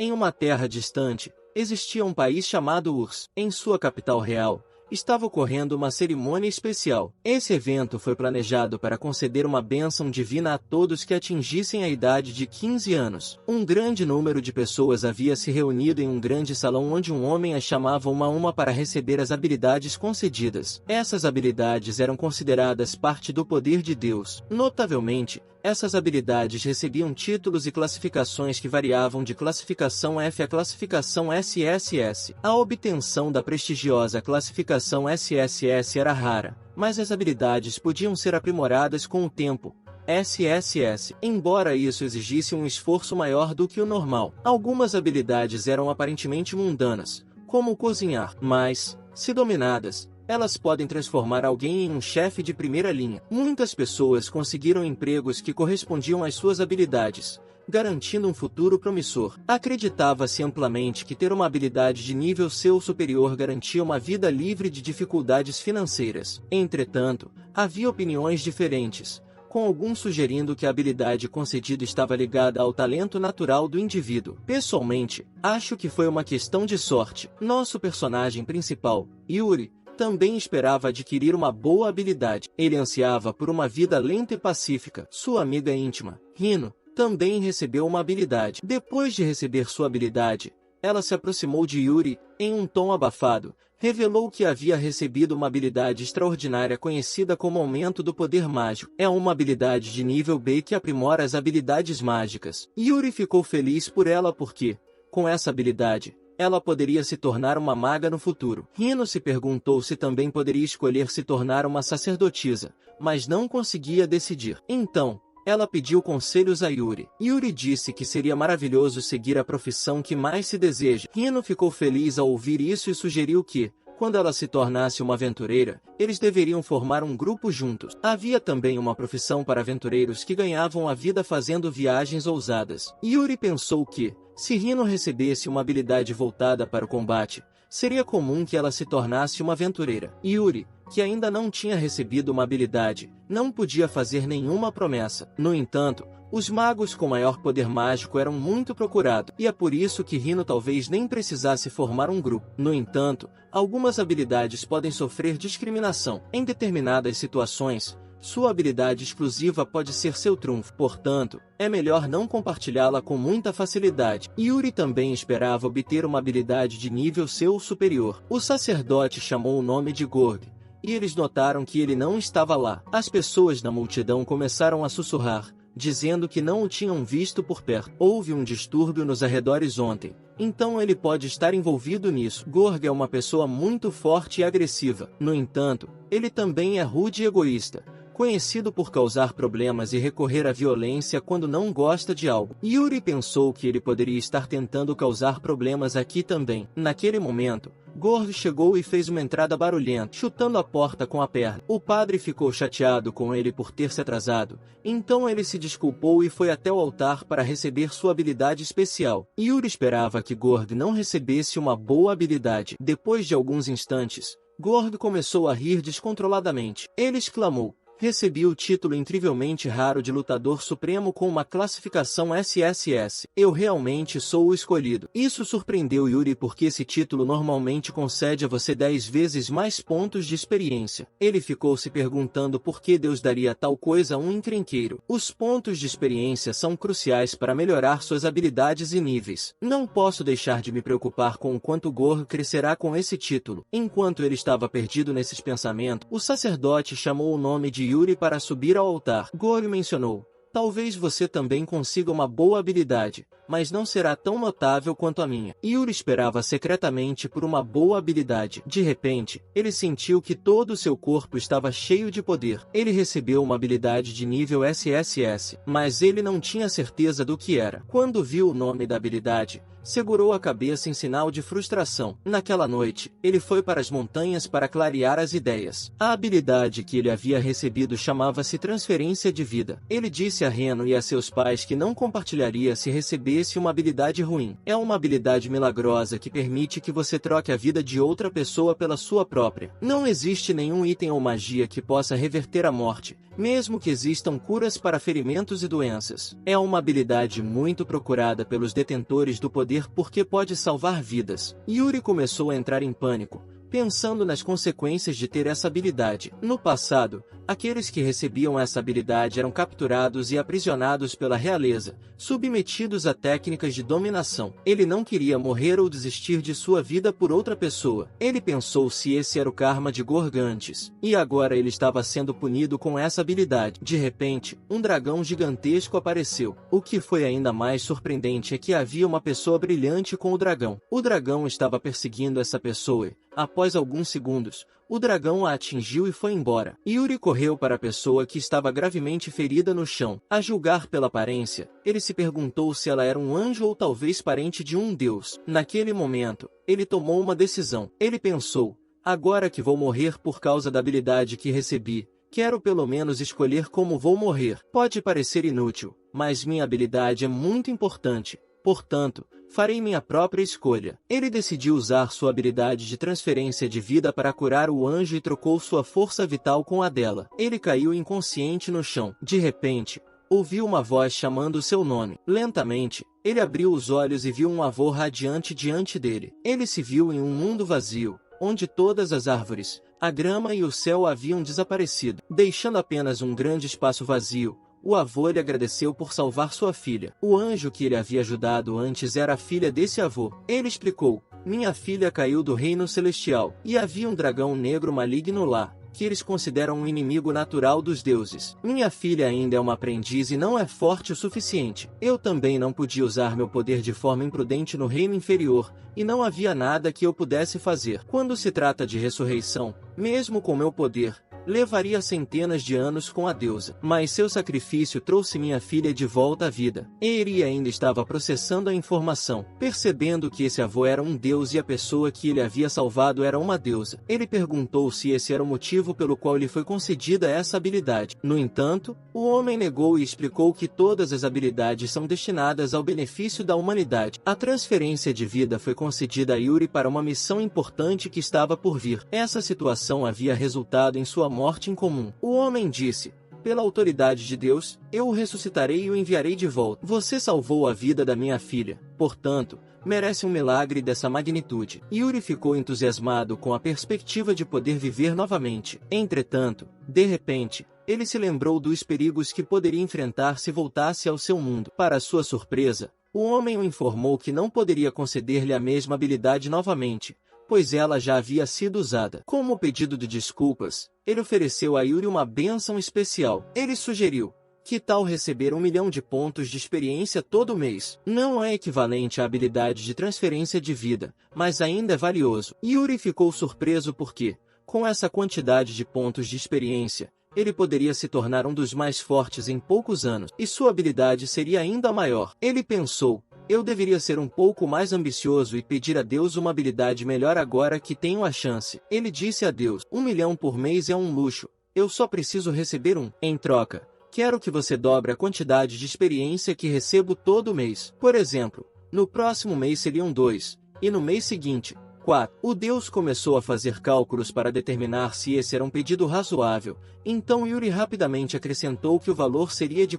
Em uma terra distante, existia um país chamado Urs. Em sua capital real, estava ocorrendo uma cerimônia especial. Esse evento foi planejado para conceder uma bênção divina a todos que atingissem a idade de 15 anos. Um grande número de pessoas havia se reunido em um grande salão onde um homem as chamava uma a uma para receber as habilidades concedidas. Essas habilidades eram consideradas parte do poder de Deus. Notavelmente, essas habilidades recebiam títulos e classificações que variavam de classificação F a classificação SSS. A obtenção da prestigiosa classificação SSS era rara, mas as habilidades podiam ser aprimoradas com o tempo. SSS, embora isso exigisse um esforço maior do que o normal. Algumas habilidades eram aparentemente mundanas, como cozinhar, mas, se dominadas, elas podem transformar alguém em um chefe de primeira linha. Muitas pessoas conseguiram empregos que correspondiam às suas habilidades, garantindo um futuro promissor. Acreditava-se amplamente que ter uma habilidade de nível seu superior garantia uma vida livre de dificuldades financeiras. Entretanto, havia opiniões diferentes, com alguns sugerindo que a habilidade concedida estava ligada ao talento natural do indivíduo. Pessoalmente, acho que foi uma questão de sorte. Nosso personagem principal, Yuri, também esperava adquirir uma boa habilidade. Ele ansiava por uma vida lenta e pacífica. Sua amiga íntima, Hino, também recebeu uma habilidade. Depois de receber sua habilidade, ela se aproximou de Yuri, em um tom abafado, revelou que havia recebido uma habilidade extraordinária conhecida como Aumento do Poder Mágico. É uma habilidade de nível B que aprimora as habilidades mágicas. Yuri ficou feliz por ela porque, com essa habilidade, ela poderia se tornar uma maga no futuro. Hino se perguntou se também poderia escolher se tornar uma sacerdotisa, mas não conseguia decidir. Então, ela pediu conselhos a Yuri. Yuri disse que seria maravilhoso seguir a profissão que mais se deseja. Hino ficou feliz ao ouvir isso e sugeriu que, quando ela se tornasse uma aventureira, eles deveriam formar um grupo juntos. Havia também uma profissão para aventureiros que ganhavam a vida fazendo viagens ousadas. Yuri pensou que, se Hino recebesse uma habilidade voltada para o combate, seria comum que ela se tornasse uma aventureira. Yuri, que ainda não tinha recebido uma habilidade, não podia fazer nenhuma promessa. No entanto, os magos com maior poder mágico eram muito procurados, e é por isso que Hino talvez nem precisasse formar um grupo. No entanto, algumas habilidades podem sofrer discriminação. Em determinadas situações, sua habilidade exclusiva pode ser seu trunfo, portanto, é melhor não compartilhá-la com muita facilidade. Yuri também esperava obter uma habilidade de nível seu superior. O sacerdote chamou o nome de Gorg, e eles notaram que ele não estava lá. As pessoas da multidão começaram a sussurrar, dizendo que não o tinham visto por perto. Houve um distúrbio nos arredores ontem, então ele pode estar envolvido nisso. Gorg é uma pessoa muito forte e agressiva. No entanto, ele também é rude e egoísta, conhecido por causar problemas e recorrer à violência quando não gosta de algo. Yuri pensou que ele poderia estar tentando causar problemas aqui também. Naquele momento, Gorg chegou e fez uma entrada barulhenta, chutando a porta com a perna. O padre ficou chateado com ele por ter se atrasado, então ele se desculpou e foi até o altar para receber sua habilidade especial. Yuri esperava que Gorg não recebesse uma boa habilidade. Depois de alguns instantes, Gorg começou a rir descontroladamente. Ele exclamou: "Recebi o título incrivelmente raro de lutador supremo com uma classificação SSS. Eu realmente sou o escolhido." Isso surpreendeu Yuri porque esse título normalmente concede a você 10 vezes mais pontos de experiência. Ele ficou se perguntando por que Deus daria tal coisa a um encrenqueiro. Os pontos de experiência são cruciais para melhorar suas habilidades e níveis. Não posso deixar de me preocupar com o quanto Gorg crescerá com esse título. Enquanto ele estava perdido nesses pensamentos, o sacerdote chamou o nome de Yuri para subir ao altar. Gorg mencionou: "Talvez você também consiga uma boa habilidade, mas não será tão notável quanto a minha." Yuri esperava secretamente por uma boa habilidade. De repente, ele sentiu que todo o seu corpo estava cheio de poder. Ele recebeu uma habilidade de nível SSS, mas ele não tinha certeza do que era. Quando viu o nome da habilidade, segurou a cabeça em sinal de frustração. Naquela noite, ele foi para as montanhas para clarear as ideias. A habilidade que ele havia recebido chamava-se Transferência de Vida. Ele disse disse a Reno e a seus pais que não compartilharia se recebesse uma habilidade ruim. É uma habilidade milagrosa que permite que você troque a vida de outra pessoa pela sua própria. Não existe nenhum item ou magia que possa reverter a morte, mesmo que existam curas para ferimentos e doenças. É uma habilidade muito procurada pelos detentores do poder porque pode salvar vidas. Yuri começou a entrar em pânico, pensando nas consequências de ter essa habilidade. No passado, aqueles que recebiam essa habilidade eram capturados e aprisionados pela realeza, submetidos a técnicas de dominação. Ele não queria morrer ou desistir de sua vida por outra pessoa. Ele pensou se esse era o karma de Gorgantes, e agora ele estava sendo punido com essa habilidade. De repente, um dragão gigantesco apareceu. O que foi ainda mais surpreendente é que havia uma pessoa brilhante com o dragão. O dragão estava perseguindo essa pessoa e, após alguns segundos, o dragão a atingiu e foi embora. Yuri correu para a pessoa que estava gravemente ferida no chão. A julgar pela aparência, ele se perguntou se ela era um anjo ou talvez parente de um deus. Naquele momento, ele tomou uma decisão. Ele pensou: agora que vou morrer por causa da habilidade que recebi, quero pelo menos escolher como vou morrer. Pode parecer inútil, mas minha habilidade é muito importante. Portanto, farei minha própria escolha. Ele decidiu usar sua habilidade de transferência de vida para curar o anjo e trocou sua força vital com a dela. Ele caiu inconsciente no chão. De repente, ouviu uma voz chamando seu nome. Lentamente, ele abriu os olhos e viu um avô radiante diante dele. Ele se viu em um mundo vazio, onde todas as árvores, a grama e o céu haviam desaparecido, deixando apenas um grande espaço vazio. O avô lhe agradeceu por salvar sua filha. O anjo que ele havia ajudado antes era a filha desse avô. Ele explicou: minha filha caiu do reino celestial, e havia um dragão negro maligno lá, que eles consideram um inimigo natural dos deuses. Minha filha ainda é uma aprendiz e não é forte o suficiente. Eu também não podia usar meu poder de forma imprudente no reino inferior, e não havia nada que eu pudesse fazer. Quando se trata de ressurreição, mesmo com meu poder, levaria centenas de anos com a deusa. Mas seu sacrifício trouxe minha filha de volta à vida. Eri ainda estava processando a informação, percebendo que esse avô era um deus e a pessoa que ele havia salvado era uma deusa. Ele perguntou se esse era o motivo pelo qual lhe foi concedida essa habilidade. No entanto, o homem negou e explicou que todas as habilidades são destinadas ao benefício da humanidade. A transferência de vida foi concedida a Yuri para uma missão importante que estava por vir. Essa situação havia resultado em sua morte incomum. O homem disse: pela autoridade de Deus, eu o ressuscitarei e o enviarei de volta. Você salvou a vida da minha filha, portanto, merece um milagre dessa magnitude. Yuri ficou entusiasmado com a perspectiva de poder viver novamente. Entretanto, de repente, ele se lembrou dos perigos que poderia enfrentar se voltasse ao seu mundo. Para sua surpresa, o homem o informou que não poderia conceder-lhe a mesma habilidade novamente, pois ela já havia sido usada. Como pedido de desculpas, ele ofereceu a Yuri uma bênção especial. Ele sugeriu: que tal receber 1 milhão de pontos de experiência todo mês? Não é equivalente à habilidade de transferência de vida, mas ainda é valioso. Yuri ficou surpreso porque, com essa quantidade de pontos de experiência, ele poderia se tornar um dos mais fortes em poucos anos, e sua habilidade seria ainda maior. Ele pensou: eu deveria ser um pouco mais ambicioso e pedir a Deus uma habilidade melhor agora que tenho a chance. Ele disse a Deus: 1 milhão por mês é um luxo, eu só preciso receber um. Em troca, quero que você dobre a quantidade de experiência que recebo todo mês. Por exemplo, no próximo mês seriam 2, e no mês seguinte, 4. O Deus começou a fazer cálculos para determinar se esse era um pedido razoável, então Yuri rapidamente acrescentou que o valor seria de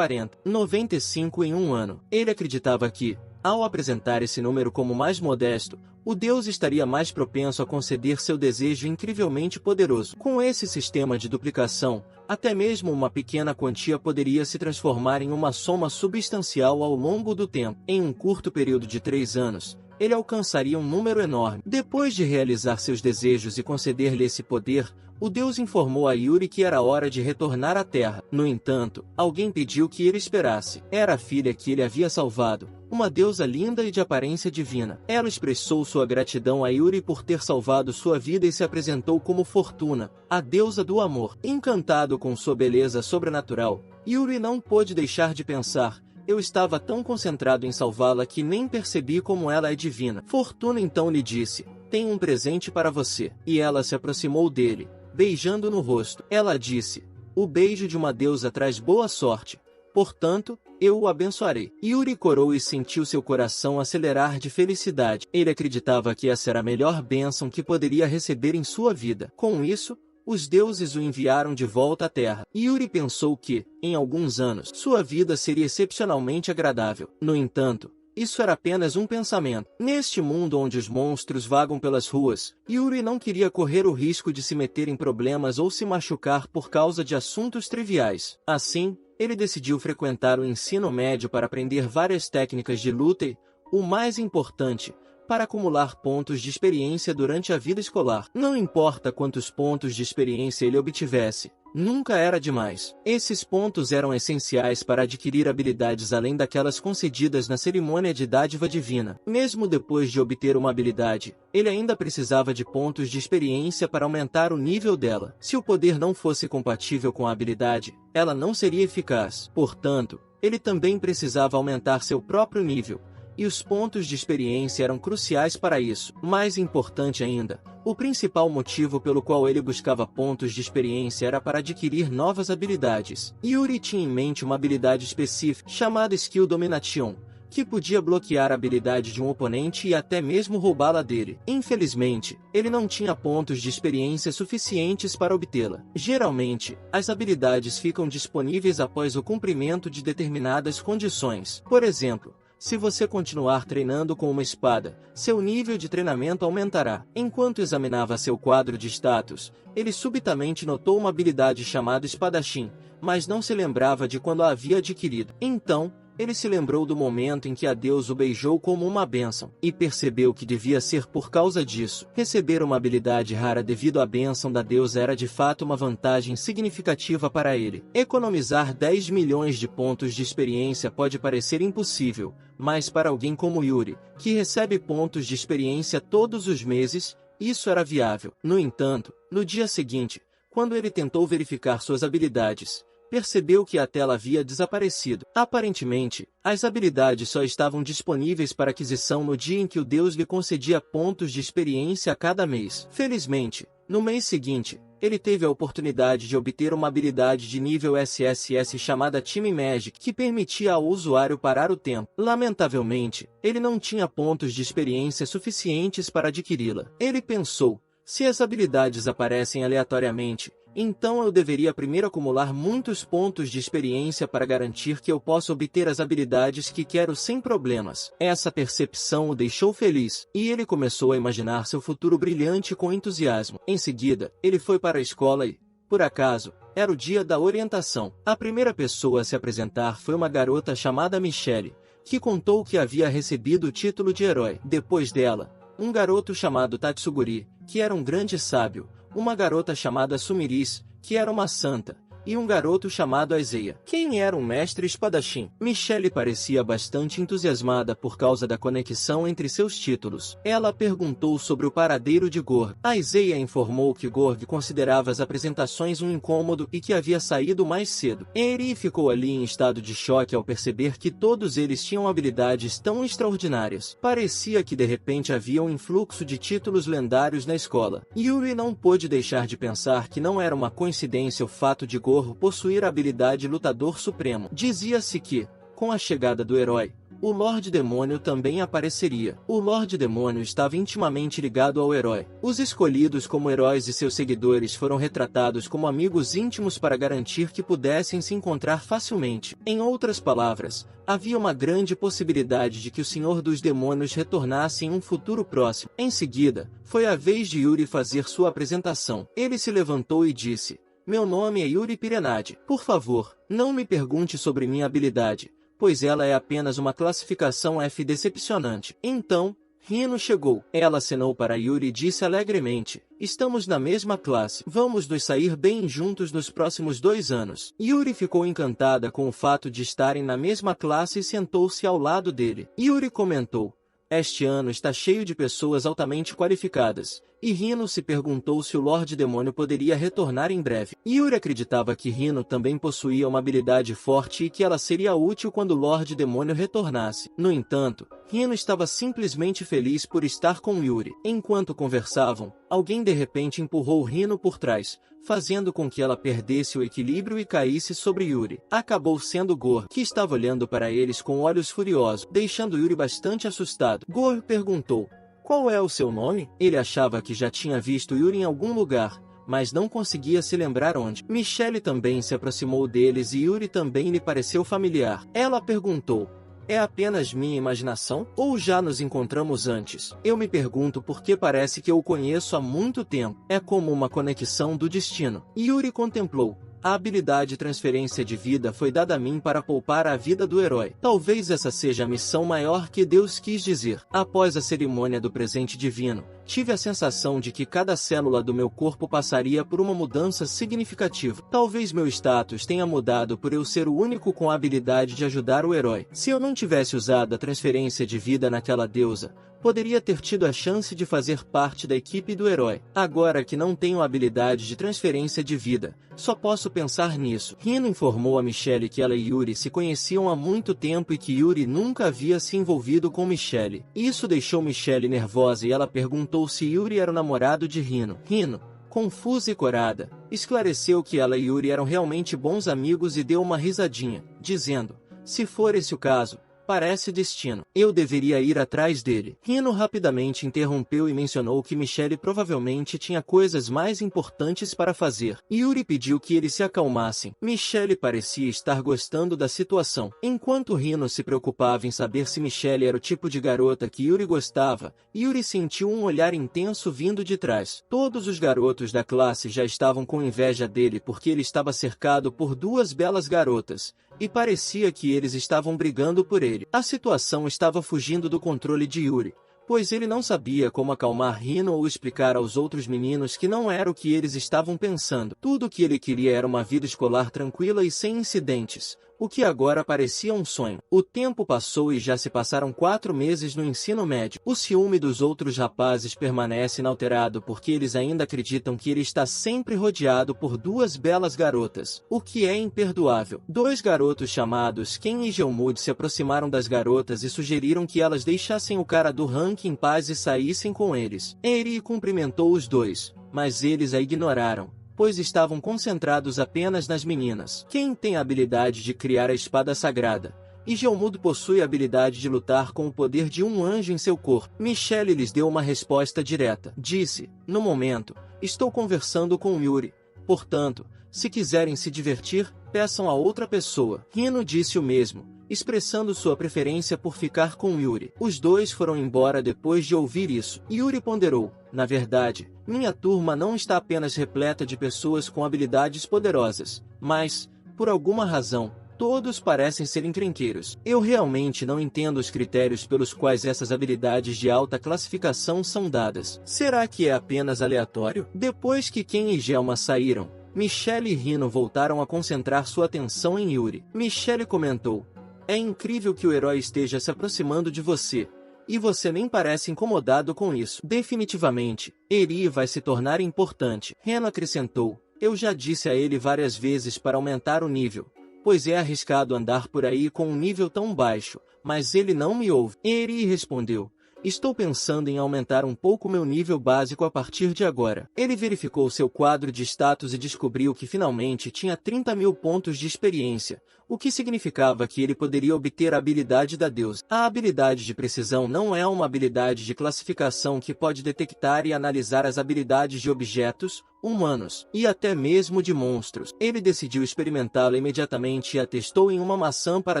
95 em um ano. Ele acreditava que, ao apresentar esse número como mais modesto, o Deus estaria mais propenso a conceder seu desejo incrivelmente poderoso. Com esse sistema de duplicação, até mesmo uma pequena quantia poderia se transformar em uma soma substancial ao longo do tempo. Em um curto período de 3 anos, ele alcançaria um número enorme. Depois de realizar seus desejos e conceder-lhe esse poder, o Deus informou a Yuri que era hora de retornar à Terra. No entanto, alguém pediu que ele esperasse. Era a filha que ele havia salvado, uma deusa linda e de aparência divina. Ela expressou sua gratidão a Yuri por ter salvado sua vida e se apresentou como Fortuna, a deusa do amor. Encantado com sua beleza sobrenatural, Yuri não pôde deixar de pensar: eu estava tão concentrado em salvá-la que nem percebi como ela é divina. Fortuna então lhe disse: tenho um presente para você. E ela se aproximou dele, beijando no rosto. Ela disse: o beijo de uma deusa traz boa sorte, Portanto, eu o abençoarei. Yuri corou e sentiu seu coração acelerar de felicidade. Ele acreditava que essa era a melhor bênção que poderia receber em sua vida. Com isso, os deuses o enviaram de volta à Terra. Yuri pensou que, em alguns anos, sua vida seria excepcionalmente agradável. No entanto, isso era apenas um pensamento. Neste mundo onde os monstros vagam pelas ruas, Yuri não queria correr o risco de se meter em problemas ou se machucar por causa de assuntos triviais. Assim, ele decidiu frequentar o ensino médio para aprender várias técnicas de luta e, o mais importante, para acumular pontos de experiência durante a vida escolar. Não importa quantos pontos de experiência ele obtivesse, nunca era demais. Esses pontos eram essenciais para adquirir habilidades além daquelas concedidas na cerimônia de dádiva divina. Mesmo depois de obter uma habilidade, ele ainda precisava de pontos de experiência para aumentar o nível dela. Se o poder não fosse compatível com a habilidade, ela não seria eficaz. Portanto, ele também precisava aumentar seu próprio nível. E os pontos de experiência eram cruciais para isso. Mais importante ainda, o principal motivo pelo qual ele buscava pontos de experiência era para adquirir novas habilidades. Yuri tinha em mente uma habilidade específica, chamada Skill Domination, que podia bloquear a habilidade de um oponente e até mesmo roubá-la dele. Infelizmente, ele não tinha pontos de experiência suficientes para obtê-la. Geralmente, as habilidades ficam disponíveis após o cumprimento de determinadas condições. Por exemplo, se você continuar treinando com uma espada, seu nível de treinamento aumentará. Enquanto examinava seu quadro de status, ele subitamente notou uma habilidade chamada Espadachim, mas não se lembrava de quando a havia adquirido. Então, ele se lembrou do momento em que a Deus o beijou como uma bênção, e percebeu que devia ser por causa disso. Receber uma habilidade rara devido à bênção da deusa era de fato uma vantagem significativa para ele. Economizar 10 milhões de pontos de experiência pode parecer impossível, mas para alguém como Yuri, que recebe pontos de experiência todos os meses, isso era viável. No entanto, no dia seguinte, quando ele tentou verificar suas habilidades, percebeu que a tela havia desaparecido. Aparentemente, as habilidades só estavam disponíveis para aquisição no dia em que o deus lhe concedia pontos de experiência a cada mês. Felizmente, no mês seguinte, ele teve a oportunidade de obter uma habilidade de nível SSS chamada Time Magic, que permitia ao usuário parar o tempo. Lamentavelmente, ele não tinha pontos de experiência suficientes para adquiri-la. Ele pensou, se as habilidades aparecem aleatoriamente, então eu deveria primeiro acumular muitos pontos de experiência para garantir que eu possa obter as habilidades que quero sem problemas. Essa percepção o deixou feliz, e ele começou a imaginar seu futuro brilhante com entusiasmo. Em seguida, ele foi para a escola e, por acaso, era o dia da orientação. A primeira pessoa a se apresentar foi uma garota chamada Michelle, que contou que havia recebido o título de herói. Depois dela, um garoto chamado Tatsuguri, que era um grande sábio, uma garota chamada Sumiris, que era uma santa, e um garoto chamado Aizeia. Quem era um mestre espadachim? Michelle parecia bastante entusiasmada por causa da conexão entre seus títulos. Ela perguntou sobre o paradeiro de Gorg. Aizeia informou que Gorg considerava as apresentações um incômodo e que havia saído mais cedo. Eri ficou ali em estado de choque ao perceber que todos eles tinham habilidades tão extraordinárias. Parecia que de repente havia um influxo de títulos lendários na escola. Yuri não pôde deixar de pensar que não era uma coincidência o fato de Gorg possuir a habilidade Lutador Supremo. Dizia-se que, com a chegada do herói, o Lorde Demônio também apareceria. O Lorde Demônio estava intimamente ligado ao herói. Os escolhidos como heróis e seus seguidores foram retratados como amigos íntimos para garantir que pudessem se encontrar facilmente. Em outras palavras, havia uma grande possibilidade de que o Senhor dos Demônios retornasse em um futuro próximo. Em seguida, foi a vez de Yuri fazer sua apresentação. Ele se levantou e disse: "Meu nome é Yuri Pirenade. Por favor, não me pergunte sobre minha habilidade, pois ela é apenas uma classificação F decepcionante." Então, Rino chegou. Ela acenou para Yuri e disse alegremente: "Estamos na mesma classe. Vamos nos sair bem juntos nos próximos 2 anos." Yuri ficou encantada com o fato de estarem na mesma classe e sentou-se ao lado dele. Yuri comentou: "Este ano está cheio de pessoas altamente qualificadas, e Rino se perguntou se o Lorde Demônio poderia retornar em breve. Yuri acreditava que Rino também possuía uma habilidade forte e que ela seria útil quando o Lorde Demônio retornasse. No entanto, Rino estava simplesmente feliz por estar com Yuri. Enquanto conversavam, alguém de repente empurrou Rino por trás, fazendo com que ela perdesse o equilíbrio e caísse sobre Yuri. Acabou sendo Gor, que estava olhando para eles com olhos furiosos, deixando Yuri bastante assustado. Gor perguntou: "Qual é o seu nome?" Ele achava que já tinha visto Yuri em algum lugar, mas não conseguia se lembrar onde. Michelle também se aproximou deles e Yuri também lhe pareceu familiar. Ela perguntou: "É apenas minha imaginação? Ou já nos encontramos antes? Eu me pergunto porque parece que eu o conheço há muito tempo. É como uma conexão do destino." Yuri contemplou. A habilidade transferência de vida foi dada a mim para poupar a vida do herói. Talvez essa seja a missão maior que Deus quis dizer. Após a cerimônia do presente divino, tive a sensação de que cada célula do meu corpo passaria por uma mudança significativa. Talvez meu status tenha mudado por eu ser o único com a habilidade de ajudar o herói. Se eu não tivesse usado a transferência de vida naquela deusa, poderia ter tido a chance de fazer parte da equipe do herói. Agora que não tenho a habilidade de transferência de vida, só posso pensar nisso. Rino informou a Michelle que ela e Yuri se conheciam há muito tempo e que Yuri nunca havia se envolvido com Michelle. Isso deixou Michelle nervosa e ela perguntou se Yuri era o namorado de Rino. Rino, confusa e corada, esclareceu que ela e Yuri eram realmente bons amigos e deu uma risadinha, dizendo: "Se for esse o caso, parece destino. Eu deveria ir atrás dele." Rino rapidamente interrompeu e mencionou que Michelle provavelmente tinha coisas mais importantes para fazer. Yuri pediu que eles se acalmassem. Michelle parecia estar gostando da situação. Enquanto Rino se preocupava em saber se Michelle era o tipo de garota que Yuri gostava, Yuri sentiu um olhar intenso vindo de trás. Todos os garotos da classe já estavam com inveja dele porque ele estava cercado por duas belas garotas, e parecia que eles estavam brigando por ele. A situação estava fugindo do controle de Yuri, pois ele não sabia como acalmar Rino ou explicar aos outros meninos que não era o que eles estavam pensando. Tudo o que ele queria era uma vida escolar tranquila e sem incidentes, o que agora parecia um sonho. O tempo passou e já se passaram 4 meses no ensino médio. O ciúme dos outros rapazes permanece inalterado porque eles ainda acreditam que ele está sempre rodeado por duas belas garotas, o que é imperdoável. 2 garotos chamados Ken e Gelmud se aproximaram das garotas e sugeriram que elas deixassem o cara do ranking em paz e saíssem com eles. Eri cumprimentou os dois, mas eles a ignoraram, pois estavam concentrados apenas nas meninas. Quem tem a habilidade de criar a espada sagrada, e Gelmud possui a habilidade de lutar com o poder de um anjo em seu corpo. Michelle lhes deu uma resposta direta. Disse: "No momento, estou conversando com Yuri. Portanto, se quiserem se divertir, peçam a outra pessoa." Rino disse o mesmo, expressando sua preferência por ficar com Yuri. Os dois foram embora depois de ouvir isso. Yuri ponderou: "Na verdade, minha turma não está apenas repleta de pessoas com habilidades poderosas, mas, por alguma razão, todos parecem ser encrenqueiros. Eu realmente não entendo os critérios pelos quais essas habilidades de alta classificação são dadas. Será que é apenas aleatório?" Depois que Ken e Gelma saíram, Michelle e Rino voltaram a concentrar sua atenção em Yuri. Michelle comentou: "É incrível que o herói esteja se aproximando de você, e você nem parece incomodado com isso. Definitivamente, Eri vai se tornar importante." Reno acrescentou: "Eu já disse a ele várias vezes para aumentar o nível, pois é arriscado andar por aí com um nível tão baixo, mas ele não me ouve." Eri respondeu: "Estou pensando em aumentar um pouco meu nível básico a partir de agora." Ele verificou seu quadro de status e descobriu que finalmente tinha 30.000 pontos de experiência, o que significava que ele poderia obter a habilidade da deusa. A habilidade de precisão não é uma habilidade de classificação que pode detectar e analisar as habilidades de objetos, humanos, e até mesmo de monstros. Ele decidiu experimentá-la imediatamente e a testou em uma maçã para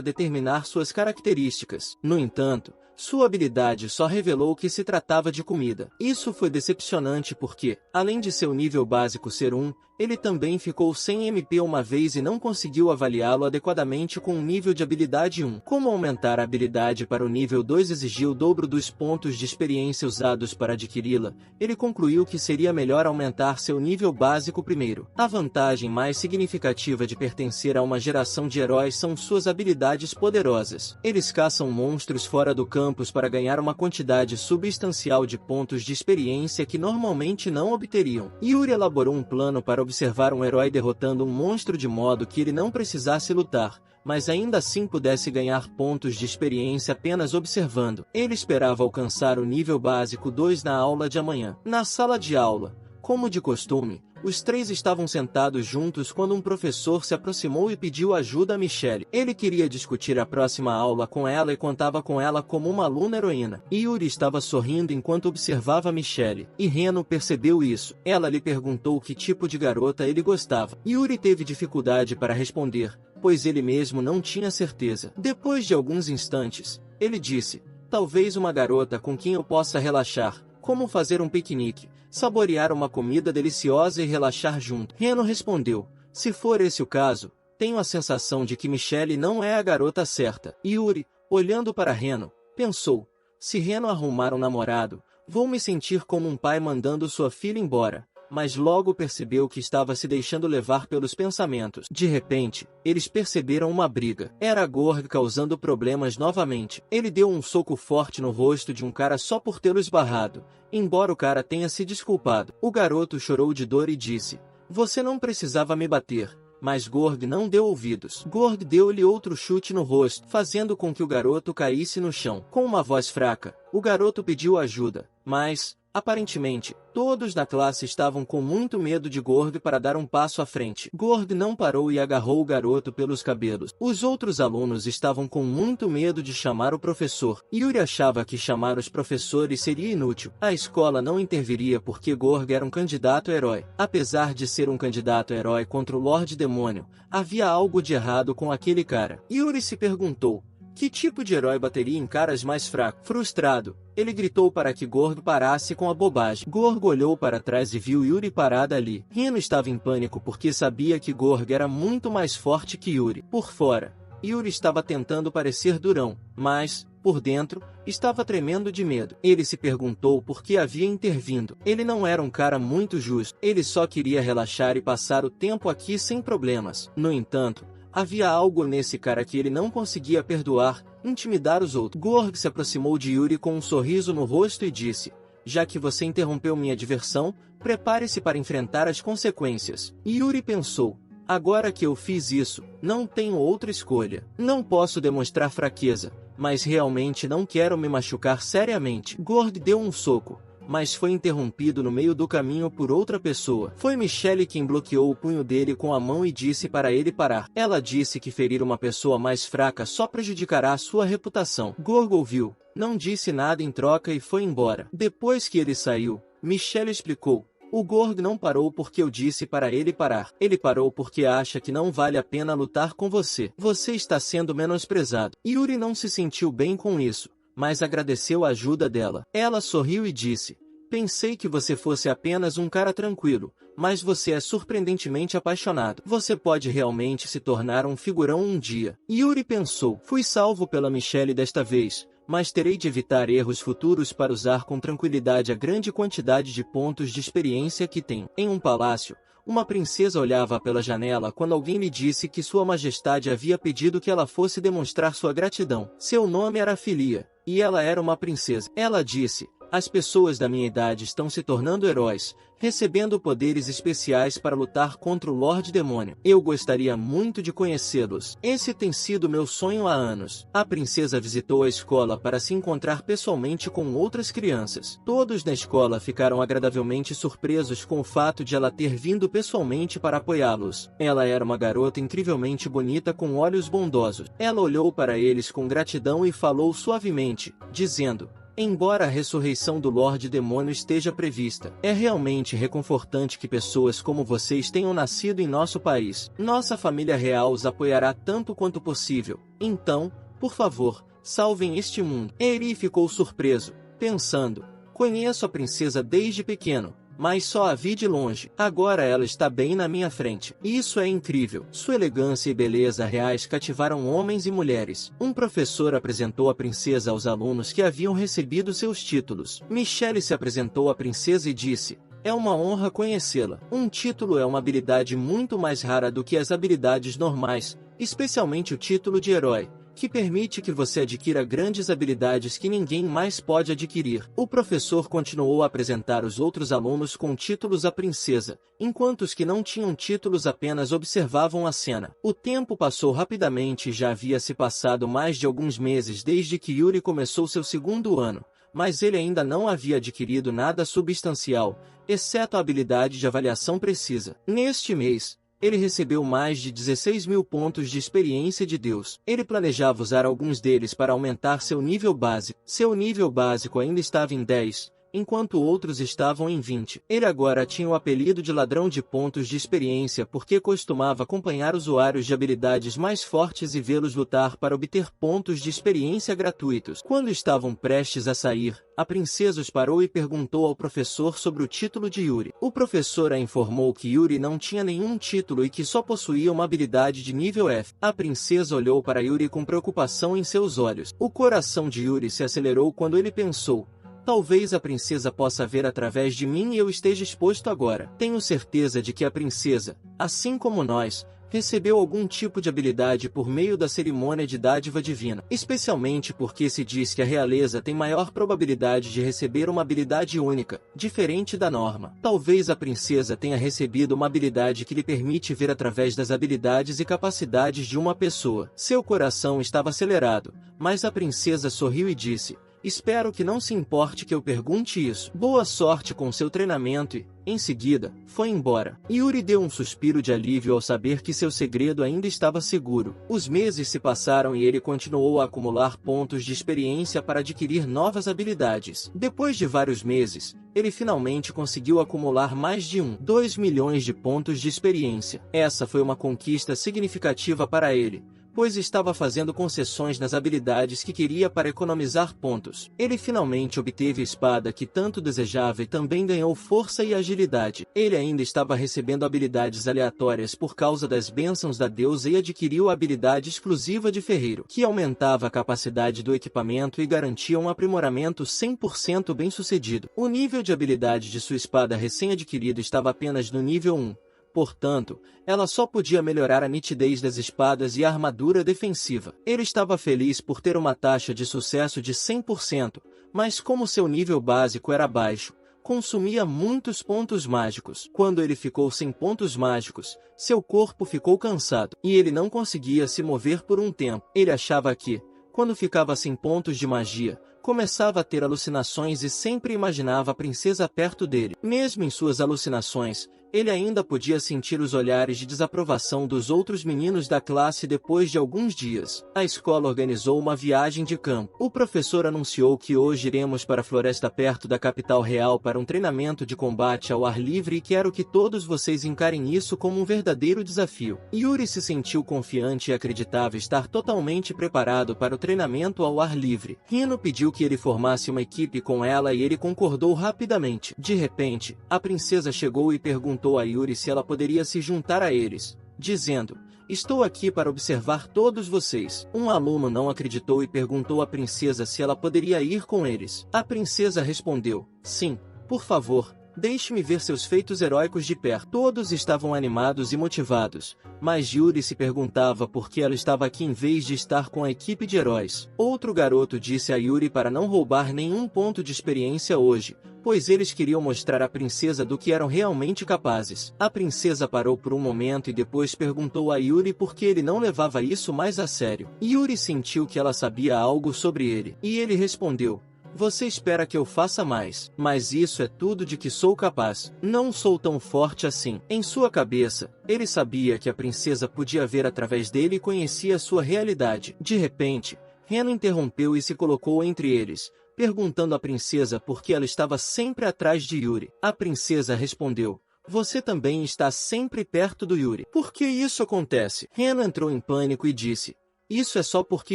determinar suas características. No entanto, sua habilidade só revelou que se tratava de comida. Isso foi decepcionante porque, além de seu nível básico ser 1, Ele também ficou sem MP uma vez e não conseguiu avaliá-lo adequadamente com um nível de habilidade 1. Como aumentar a habilidade para o nível 2 exigia o dobro dos pontos de experiência usados para adquiri-la, ele concluiu que seria melhor aumentar seu nível básico primeiro. A vantagem mais significativa de pertencer a uma geração de heróis são suas habilidades poderosas. Eles caçam monstros fora do campus para ganhar uma quantidade substancial de pontos de experiência que normalmente não obteriam. Yuri elaborou um plano para observar um herói derrotando um monstro de modo que ele não precisasse lutar, mas ainda assim pudesse ganhar pontos de experiência apenas observando. Ele esperava alcançar o nível básico 2 na aula de amanhã. Na sala de aula, como de costume, os três estavam sentados juntos quando um professor se aproximou e pediu ajuda a Michelle. Ele queria discutir a próxima aula com ela e contava com ela como uma aluna heroína. Yuri estava sorrindo enquanto observava Michelle, e Reno percebeu isso. Ela lhe perguntou que tipo de garota ele gostava. Yuri teve dificuldade para responder, pois ele mesmo não tinha certeza. Depois de alguns instantes, ele disse: talvez uma garota com quem eu possa relaxar, como fazer um piquenique, saborear uma comida deliciosa e relaxar junto. Reno respondeu: se for esse o caso, tenho a sensação de que Michelle não é a garota certa. Yuri, olhando para Reno, pensou: se Reno arrumar um namorado, vou me sentir como um pai mandando sua filha embora. Mas logo percebeu que estava se deixando levar pelos pensamentos. De repente, eles perceberam uma briga. Era Gorg causando problemas novamente. Ele deu um soco forte no rosto de um cara só por tê-lo esbarrado, embora o cara tenha se desculpado. O garoto chorou de dor e disse: você não precisava me bater. Mas Gorg não deu ouvidos. Gorg deu-lhe outro chute no rosto, fazendo com que o garoto caísse no chão. Com uma voz fraca, o garoto pediu ajuda, mas, aparentemente, todos na classe estavam com muito medo de Gorg para dar um passo à frente. Gorg não parou e agarrou o garoto pelos cabelos. Os outros alunos estavam com muito medo de chamar o professor. Yuri achava que chamar os professores seria inútil. A escola não interviria porque Gorg era um candidato herói. Apesar de ser um candidato herói contra o Lorde Demônio, havia algo de errado com aquele cara. Yuri se perguntou: que tipo de herói bateria em caras mais fracos? Frustrado, ele gritou para que Gorg parasse com a bobagem. Gorg olhou para trás e viu Yuri parada ali. Reno estava em pânico porque sabia que Gorg era muito mais forte que Yuri. Por fora, Yuri estava tentando parecer durão, mas, por dentro, estava tremendo de medo. Ele se perguntou por que havia intervindo. Ele não era um cara muito justo. Ele só queria relaxar e passar o tempo aqui sem problemas. No entanto, havia algo nesse cara que ele não conseguia perdoar, intimidar os outros. Gorg se aproximou de Yuri com um sorriso no rosto e disse: já que você interrompeu minha diversão, prepare-se para enfrentar as consequências. Yuri pensou: agora que eu fiz isso, não tenho outra escolha. Não posso demonstrar fraqueza, mas realmente não quero me machucar seriamente. Gorg deu um soco, mas foi interrompido no meio do caminho por outra pessoa. Foi Michelle quem bloqueou o punho dele com a mão e disse para ele parar. Ela disse que ferir uma pessoa mais fraca só prejudicará sua reputação. Gorg ouviu, não disse nada em troca e foi embora. Depois que ele saiu, Michelle explicou: o Gorg não parou porque eu disse para ele parar. Ele parou porque acha que não vale a pena lutar com você. Você está sendo menosprezado. Yuri não se sentiu bem com isso, mas agradeceu a ajuda dela. Ela sorriu e disse: pensei que você fosse apenas um cara tranquilo, mas você é surpreendentemente apaixonado. Você pode realmente se tornar um figurão um dia. Yuri pensou: fui salvo pela Michelle desta vez, mas terei de evitar erros futuros para usar com tranquilidade a grande quantidade de pontos de experiência que tenho. Em um palácio, uma princesa olhava pela janela quando alguém lhe disse que Sua Majestade havia pedido que ela fosse demonstrar sua gratidão. Seu nome era Filia, e ela era uma princesa. Ela disse: as pessoas da minha idade estão se tornando heróis, recebendo poderes especiais para lutar contra o Lorde Demônio. Eu gostaria muito de conhecê-los. Esse tem sido meu sonho há anos. A princesa visitou a escola para se encontrar pessoalmente com outras crianças. Todos na escola ficaram agradavelmente surpresos com o fato de ela ter vindo pessoalmente para apoiá-los. Ela era uma garota incrivelmente bonita com olhos bondosos. Ela olhou para eles com gratidão e falou suavemente, dizendo: embora a ressurreição do Lorde Demônio esteja prevista, é realmente reconfortante que pessoas como vocês tenham nascido em nosso país. Nossa família real os apoiará tanto quanto possível. Então, por favor, salvem este mundo. Eri ficou surpreso, pensando: conheço a princesa desde pequeno, mas só a vi de longe. Agora ela está bem na minha frente. Isso é incrível. Sua elegância e beleza reais cativaram homens e mulheres. Um professor apresentou a princesa aos alunos que haviam recebido seus títulos. Michelle se apresentou à princesa e disse: "É uma honra conhecê-la. Um título é uma habilidade muito mais rara do que as habilidades normais, especialmente o título de herói, que permite que você adquira grandes habilidades que ninguém mais pode adquirir." O professor continuou a apresentar os outros alunos com títulos à princesa, enquanto os que não tinham títulos apenas observavam a cena. O tempo passou rapidamente e já havia se passado mais de alguns meses desde que Yuri começou seu segundo ano, mas ele ainda não havia adquirido nada substancial, exceto a habilidade de avaliação precisa. Neste mês, ele recebeu mais de 16.000 pontos de experiência de Deus. Ele planejava usar alguns deles para aumentar seu nível básico. Seu nível básico ainda estava em 10, enquanto outros estavam em 20. Ele agora tinha o apelido de ladrão de pontos de experiência porque costumava acompanhar usuários de habilidades mais fortes e vê-los lutar para obter pontos de experiência gratuitos. Quando estavam prestes a sair, a princesa os parou e perguntou ao professor sobre o título de Yuri. O professor a informou que Yuri não tinha nenhum título e que só possuía uma habilidade de nível F. A princesa olhou para Yuri com preocupação em seus olhos. O coração de Yuri se acelerou quando ele pensou: talvez a princesa possa ver através de mim e eu esteja exposto agora. Tenho certeza de que a princesa, assim como nós, recebeu algum tipo de habilidade por meio da cerimônia de dádiva divina, especialmente porque se diz que a realeza tem maior probabilidade de receber uma habilidade única, diferente da norma. Talvez a princesa tenha recebido uma habilidade que lhe permite ver através das habilidades e capacidades de uma pessoa. Seu coração estava acelerado, mas a princesa sorriu e disse: "Espero que não se importe que eu pergunte isso. Boa sorte com seu treinamento", e, em seguida, foi embora. Yuri deu um suspiro de alívio ao saber que seu segredo ainda estava seguro. Os meses se passaram e ele continuou a acumular pontos de experiência para adquirir novas habilidades. Depois de vários meses, ele finalmente conseguiu acumular mais de 2 milhões de pontos de experiência. Essa foi uma conquista significativa para ele, pois estava fazendo concessões nas habilidades que queria para economizar pontos. Ele finalmente obteve a espada que tanto desejava e também ganhou força e agilidade. Ele ainda estava recebendo habilidades aleatórias por causa das bênçãos da deusa e adquiriu a habilidade exclusiva de ferreiro, que aumentava a capacidade do equipamento e garantia um aprimoramento 100% bem-sucedido. O nível de habilidade de sua espada recém-adquirida estava apenas no nível 1. Portanto, ela só podia melhorar a nitidez das espadas e a armadura defensiva. Ele estava feliz por ter uma taxa de sucesso de 100%, mas como seu nível básico era baixo, consumia muitos pontos mágicos. Quando ele ficou sem pontos mágicos, seu corpo ficou cansado, e ele não conseguia se mover por um tempo. Ele achava que, quando ficava sem pontos de magia, começava a ter alucinações e sempre imaginava a princesa perto dele. Mesmo em suas alucinações, ele ainda podia sentir os olhares de desaprovação dos outros meninos da classe. Depois de alguns dias, a escola organizou uma viagem de campo. O professor anunciou que hoje iremos para a floresta perto da capital real para um treinamento de combate ao ar livre e quero que todos vocês encarem isso como um verdadeiro desafio. Yuri se sentiu confiante e acreditava estar totalmente preparado para o treinamento ao ar livre. Hino pediu que ele formasse uma equipe com ela e ele concordou rapidamente. De repente, a princesa chegou e perguntou a Yuri se ela poderia se juntar a eles, dizendo: "Estou aqui para observar todos vocês." Um aluno não acreditou e perguntou à princesa se ela poderia ir com eles. A princesa respondeu: "Sim, por favor, deixe-me ver seus feitos heróicos de perto." Todos estavam animados e motivados, mas Yuri se perguntava por que ela estava aqui em vez de estar com a equipe de heróis. Outro garoto disse a Yuri para não roubar nenhum ponto de experiência hoje, pois eles queriam mostrar à princesa do que eram realmente capazes. A princesa parou por um momento e depois perguntou a Yuri por que ele não levava isso mais a sério. Yuri sentiu que ela sabia algo sobre ele, e ele respondeu: "Você espera que eu faça mais, mas isso é tudo de que sou capaz. Não sou tão forte assim." Em sua cabeça, ele sabia que a princesa podia ver através dele e conhecia sua realidade. De repente, Reno interrompeu e se colocou entre eles, perguntando à princesa por que ela estava sempre atrás de Yuri. A princesa respondeu: "Você também está sempre perto do Yuri." "Por que isso acontece?" Reno entrou em pânico e disse: "Isso é só porque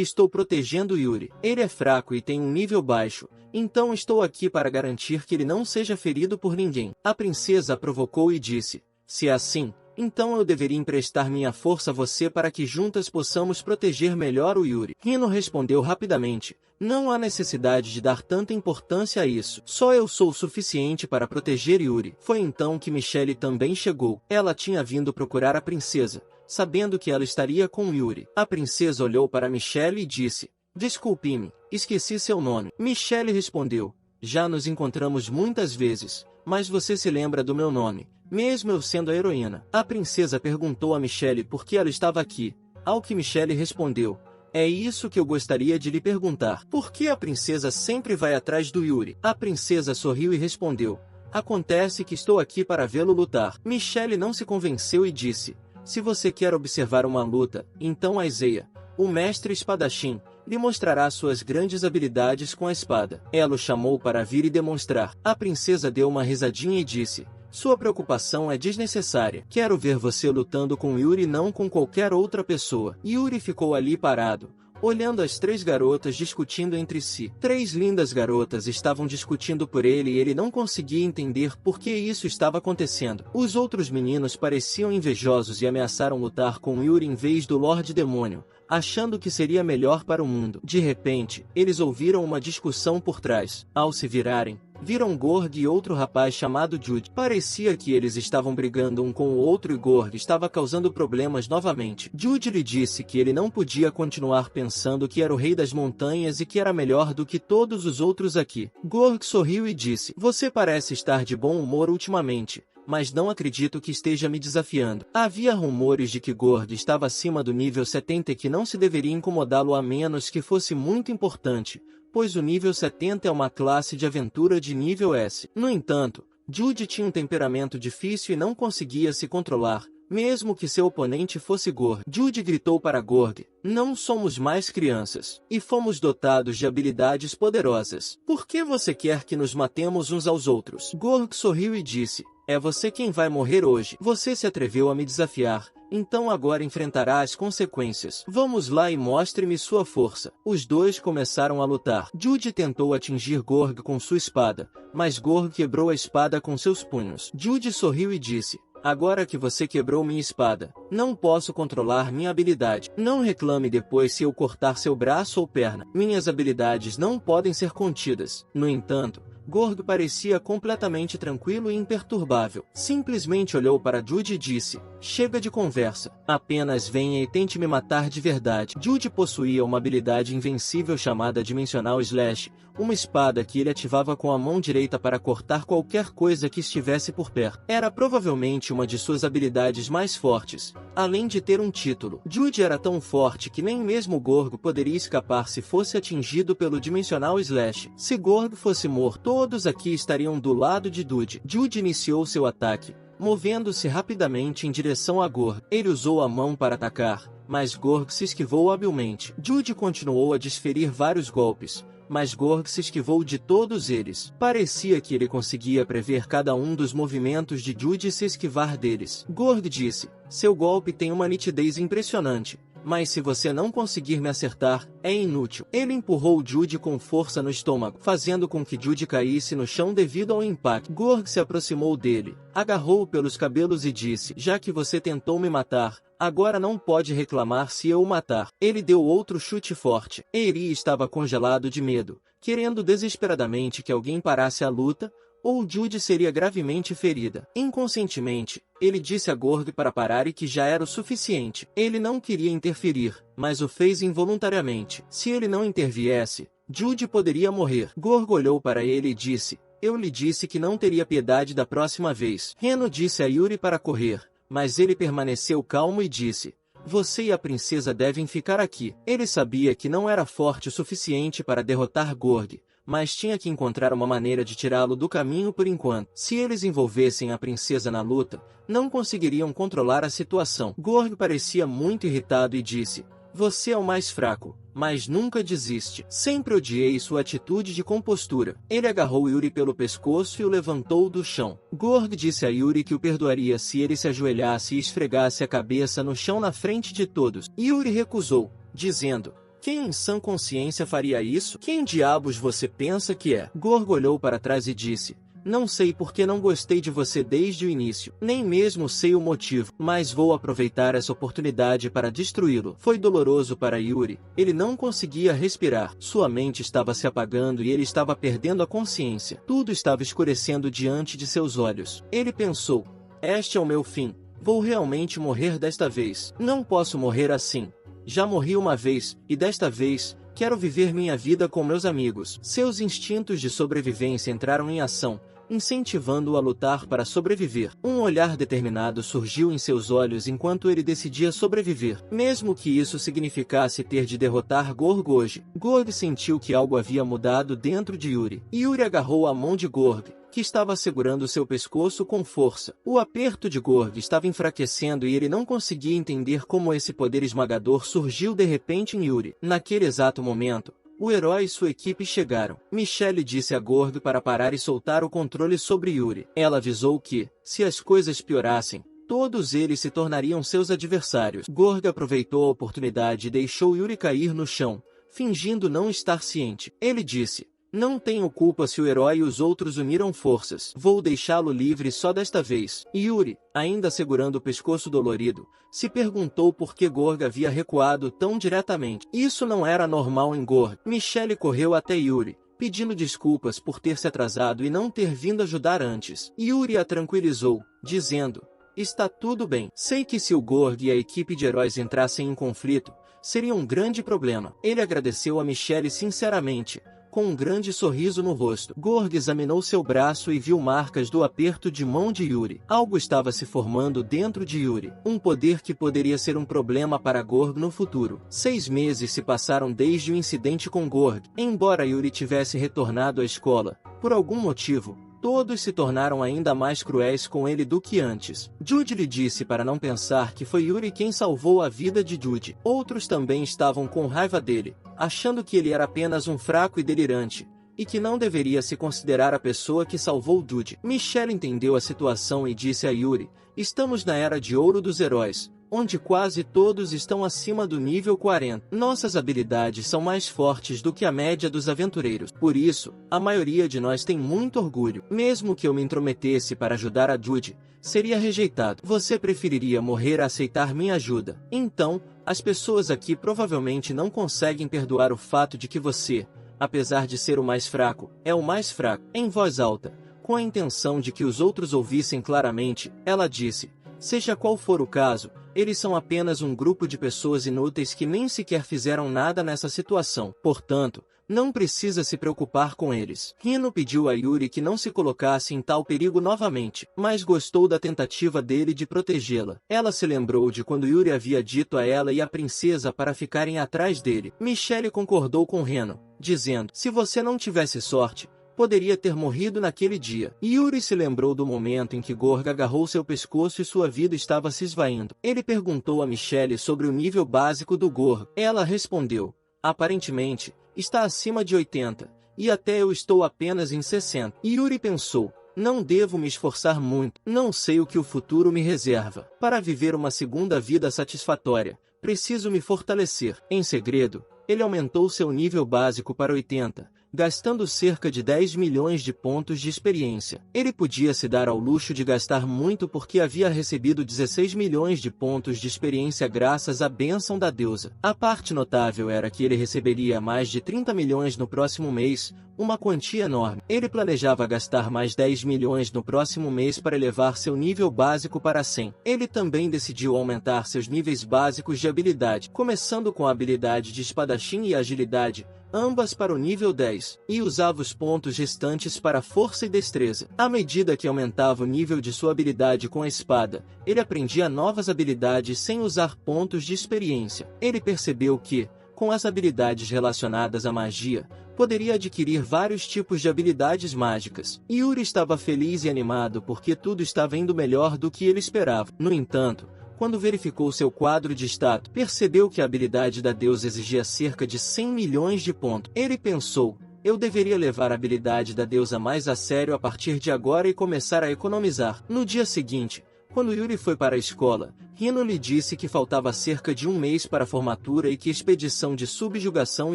estou protegendo Yuri. Ele é fraco e tem um nível baixo, Então estou aqui para garantir que ele não seja ferido por ninguém. A princesa a provocou e disse, se é assim, então eu deveria emprestar minha força a você para que juntas possamos proteger melhor o Yuri. Hino respondeu rapidamente, não há necessidade de dar tanta importância a isso. Só eu sou o suficiente para proteger Yuri. Foi então que Michelle também chegou. Ela tinha vindo procurar a princesa, sabendo que ela estaria com Yuri. A princesa olhou para Michelle e disse, desculpe-me, esqueci seu nome. Michelle respondeu, já nos encontramos muitas vezes, mas você se lembra do meu nome, mesmo eu sendo a heroína. A princesa perguntou a Michelle por que ela estava aqui, ao que Michelle respondeu, é isso que eu gostaria de lhe perguntar. Por que a princesa sempre vai atrás do Yuri? A princesa sorriu e respondeu, acontece que estou aqui para vê-lo lutar. Michelle não se convenceu e disse, se você quer observar uma luta, então Aizeia, o mestre espadachim, lhe mostrará suas grandes habilidades com a espada. Ela o chamou para vir e demonstrar. A princesa deu uma risadinha e disse, sua preocupação é desnecessária. Quero ver você lutando com Yuri e não com qualquer outra pessoa. Yuri ficou ali parado, olhando as 3 garotas discutindo entre si. 3 lindas garotas estavam discutindo por ele e ele não conseguia entender por que isso estava acontecendo. Os outros meninos pareciam invejosos e ameaçaram lutar com Yuri em vez do Lorde Demônio, achando que seria melhor para o mundo. De repente, eles ouviram uma discussão por trás. Ao se virarem, viram Gorg e outro rapaz chamado Jude. Parecia que eles estavam brigando um com o outro e Gorg estava causando problemas novamente. Jude lhe disse que ele não podia continuar pensando que era o rei das montanhas e que era melhor do que todos os outros aqui. Gorg sorriu e disse, você parece estar de bom humor ultimamente, mas não acredito que esteja me desafiando. Havia rumores de que Gorg estava acima do nível 70 e que não se deveria incomodá-lo a menos que fosse muito importante, pois o nível 70 é uma classe de aventura de nível S. No entanto, Jude tinha um temperamento difícil e não conseguia se controlar, mesmo que seu oponente fosse Gorg. Jude gritou para Gorg, não somos mais crianças, e fomos dotados de habilidades poderosas. Por que você quer que nos matemos uns aos outros? Gorg sorriu e disse, é você quem vai morrer hoje. Você se atreveu a me desafiar, então agora enfrentará as consequências. Vamos lá e mostre-me sua força. Os dois começaram a lutar. Jude tentou atingir Gorg com sua espada, mas Gorg quebrou a espada com seus punhos. Jude sorriu e disse, agora que você quebrou minha espada, não posso controlar minha habilidade. Não reclame depois se eu cortar seu braço ou perna. Minhas habilidades não podem ser contidas. No entanto, Gorg parecia completamente tranquilo e imperturbável. Simplesmente olhou para Jude e disse, chega de conversa, apenas venha e tente me matar de verdade. Jude possuía uma habilidade invencível chamada Dimensional Slash, uma espada que ele ativava com a mão direita para cortar qualquer coisa que estivesse por perto. Era provavelmente uma de suas habilidades mais fortes, além de ter um título. Jude era tão forte que nem mesmo Gorg poderia escapar se fosse atingido pelo Dimensional Slash. Se Gorg fosse morto, todos aqui estariam do lado de Jude. Jude iniciou seu ataque, movendo-se rapidamente em direção a Gorg. Ele usou a mão para atacar, mas Gorg se esquivou habilmente. Jude continuou a desferir vários golpes, mas Gorg se esquivou de todos eles. Parecia que ele conseguia prever cada um dos movimentos de Jude e se esquivar deles. Gorg disse, seu golpe tem uma nitidez impressionante, mas se você não conseguir me acertar, é inútil. Ele empurrou Jude com força no estômago, fazendo com que Jude caísse no chão devido ao impacto. Gorg se aproximou dele, agarrou-o pelos cabelos e disse, já que você tentou me matar, agora não pode reclamar se eu o matar. Ele deu outro chute forte. Eri estava congelado de medo, querendo desesperadamente que alguém parasse a luta, ou Jude seria gravemente ferida. Inconscientemente, ele disse a Gorg para parar e que já era o suficiente. Ele não queria interferir, mas o fez involuntariamente. Se ele não interviesse, Jude poderia morrer. Gorg olhou para ele e disse, eu lhe disse que não teria piedade da próxima vez. Reno disse a Yuri para correr, mas ele permaneceu calmo e disse, você e a princesa devem ficar aqui. Ele sabia que não era forte o suficiente para derrotar Gorg, mas tinha que encontrar uma maneira de tirá-lo do caminho por enquanto. Se eles envolvessem a princesa na luta, não conseguiriam controlar a situação. Gorg parecia muito irritado e disse, você é o mais fraco, mas nunca desiste. Sempre odiei sua atitude de compostura. Ele agarrou Yuri pelo pescoço e o levantou do chão. Gorg disse a Yuri que o perdoaria se ele se ajoelhasse e esfregasse a cabeça no chão na frente de todos. Yuri recusou, dizendo, Quem em sã consciência faria isso? Quem diabos você pensa que é? Gorg olhou para trás e disse: não sei porque não gostei de você desde o início. Nem mesmo sei o motivo, mas vou aproveitar essa oportunidade para destruí-lo. Foi doloroso para Yuri. Ele não conseguia respirar. Sua mente estava se apagando e ele estava perdendo a consciência. Tudo estava escurecendo diante de seus olhos. Ele pensou: este é o meu fim. Vou realmente morrer desta vez. Não posso morrer assim. Já morri uma vez, e desta vez, quero viver minha vida com meus amigos. Seus instintos de sobrevivência entraram em ação, incentivando-o a lutar para sobreviver. Um olhar determinado surgiu em seus olhos enquanto ele decidia sobreviver, mesmo que isso significasse ter de derrotar Gorg hoje. Gorg sentiu que algo havia mudado dentro de Yuri. Yuri agarrou a mão de Gorg, que estava segurando seu pescoço com força. O aperto de Gorg estava enfraquecendo e ele não conseguia entender como esse poder esmagador surgiu de repente em Yuri. Naquele exato momento, o herói e sua equipe chegaram. Michelle disse a Gorg para parar e soltar o controle sobre Yuri. Ela avisou que, se as coisas piorassem, todos eles se tornariam seus adversários. Gorg aproveitou a oportunidade e deixou Yuri cair no chão, fingindo não estar ciente. Ele disse: não tenho culpa se o herói e os outros uniram forças. Vou deixá-lo livre só desta vez. Yuri, ainda segurando o pescoço dolorido, se perguntou por que Gorg havia recuado tão diretamente. Isso não era normal em Gorg. Michelle correu até Yuri, pedindo desculpas por ter se atrasado e não ter vindo ajudar antes. Yuri a tranquilizou, dizendo: está tudo bem. Sei que se o Gorg e a equipe de heróis entrassem em conflito, seria um grande problema. Ele agradeceu a Michelle sinceramente, com um grande sorriso no rosto. Gorg examinou seu braço e viu marcas do aperto de mão de Yuri. Algo estava se formando dentro de Yuri. Um poder que poderia ser um problema para Gorg no futuro. 6 meses se passaram desde o incidente com Gorg. Embora Yuri tivesse retornado à escola, por algum motivo, todos se tornaram ainda mais cruéis com ele do que antes. Jude lhe disse para não pensar que foi Yuri quem salvou a vida de Jude. Outros também estavam com raiva dele, achando que ele era apenas um fraco e delirante, e que não deveria se considerar a pessoa que salvou Jude. Michelle entendeu a situação e disse a Yuri: estamos na era de ouro dos heróis, onde quase todos estão acima do nível 40. Nossas habilidades são mais fortes do que a média dos aventureiros. Por isso, a maioria de nós tem muito orgulho. Mesmo que eu me intrometesse para ajudar a Jude, seria rejeitado. Você preferiria morrer a aceitar minha ajuda. Então, as pessoas aqui provavelmente não conseguem perdoar o fato de que você, apesar de ser o mais fraco, é o mais fraco. Em voz alta, com a intenção de que os outros ouvissem claramente, ela disse: seja qual for o caso, eles são apenas um grupo de pessoas inúteis que nem sequer fizeram nada nessa situação. Portanto, não precisa se preocupar com eles. Hino pediu a Yuri que não se colocasse em tal perigo novamente, mas gostou da tentativa dele de protegê-la. Ela se lembrou de quando Yuri havia dito a ela e à princesa para ficarem atrás dele. Michelle concordou com Hino, dizendo: se você não tivesse sorte, poderia ter morrido naquele dia. Yuri se lembrou do momento em que Gorg agarrou seu pescoço e sua vida estava se esvaindo. Ele perguntou a Michelle sobre o nível básico do Gorg. Ela respondeu: aparentemente, está acima de 80, e até eu estou apenas em 60. Yuri pensou: não devo me esforçar muito. Não sei o que o futuro me reserva. Para viver uma segunda vida satisfatória, preciso me fortalecer. Em segredo, ele aumentou seu nível básico para 80. Gastando cerca de 10 milhões de pontos de experiência. Ele podia se dar ao luxo de gastar muito porque havia recebido 16 milhões de pontos de experiência graças à bênção da deusa. A parte notável era que ele receberia mais de 30 milhões no próximo mês, uma quantia enorme. Ele planejava gastar mais 10 milhões no próximo mês para elevar seu nível básico para 100. Ele também decidiu aumentar seus níveis básicos de habilidade, começando com a habilidade de espadachim e agilidade, ambas para o nível 10, e usava os pontos restantes para força e destreza. À medida que aumentava o nível de sua habilidade com a espada, ele aprendia novas habilidades sem usar pontos de experiência. Ele percebeu que, com as habilidades relacionadas à magia, poderia adquirir vários tipos de habilidades mágicas. Yuri estava feliz e animado porque tudo estava indo melhor do que ele esperava. No entanto, quando verificou seu quadro de status, percebeu que a habilidade da deusa exigia cerca de 100 milhões de pontos. Ele pensou: eu deveria levar a habilidade da deusa mais a sério a partir de agora e começar a economizar. No dia seguinte, quando Yuri foi para a escola, Hino lhe disse que faltava cerca de um mês para a formatura e que a expedição de subjugação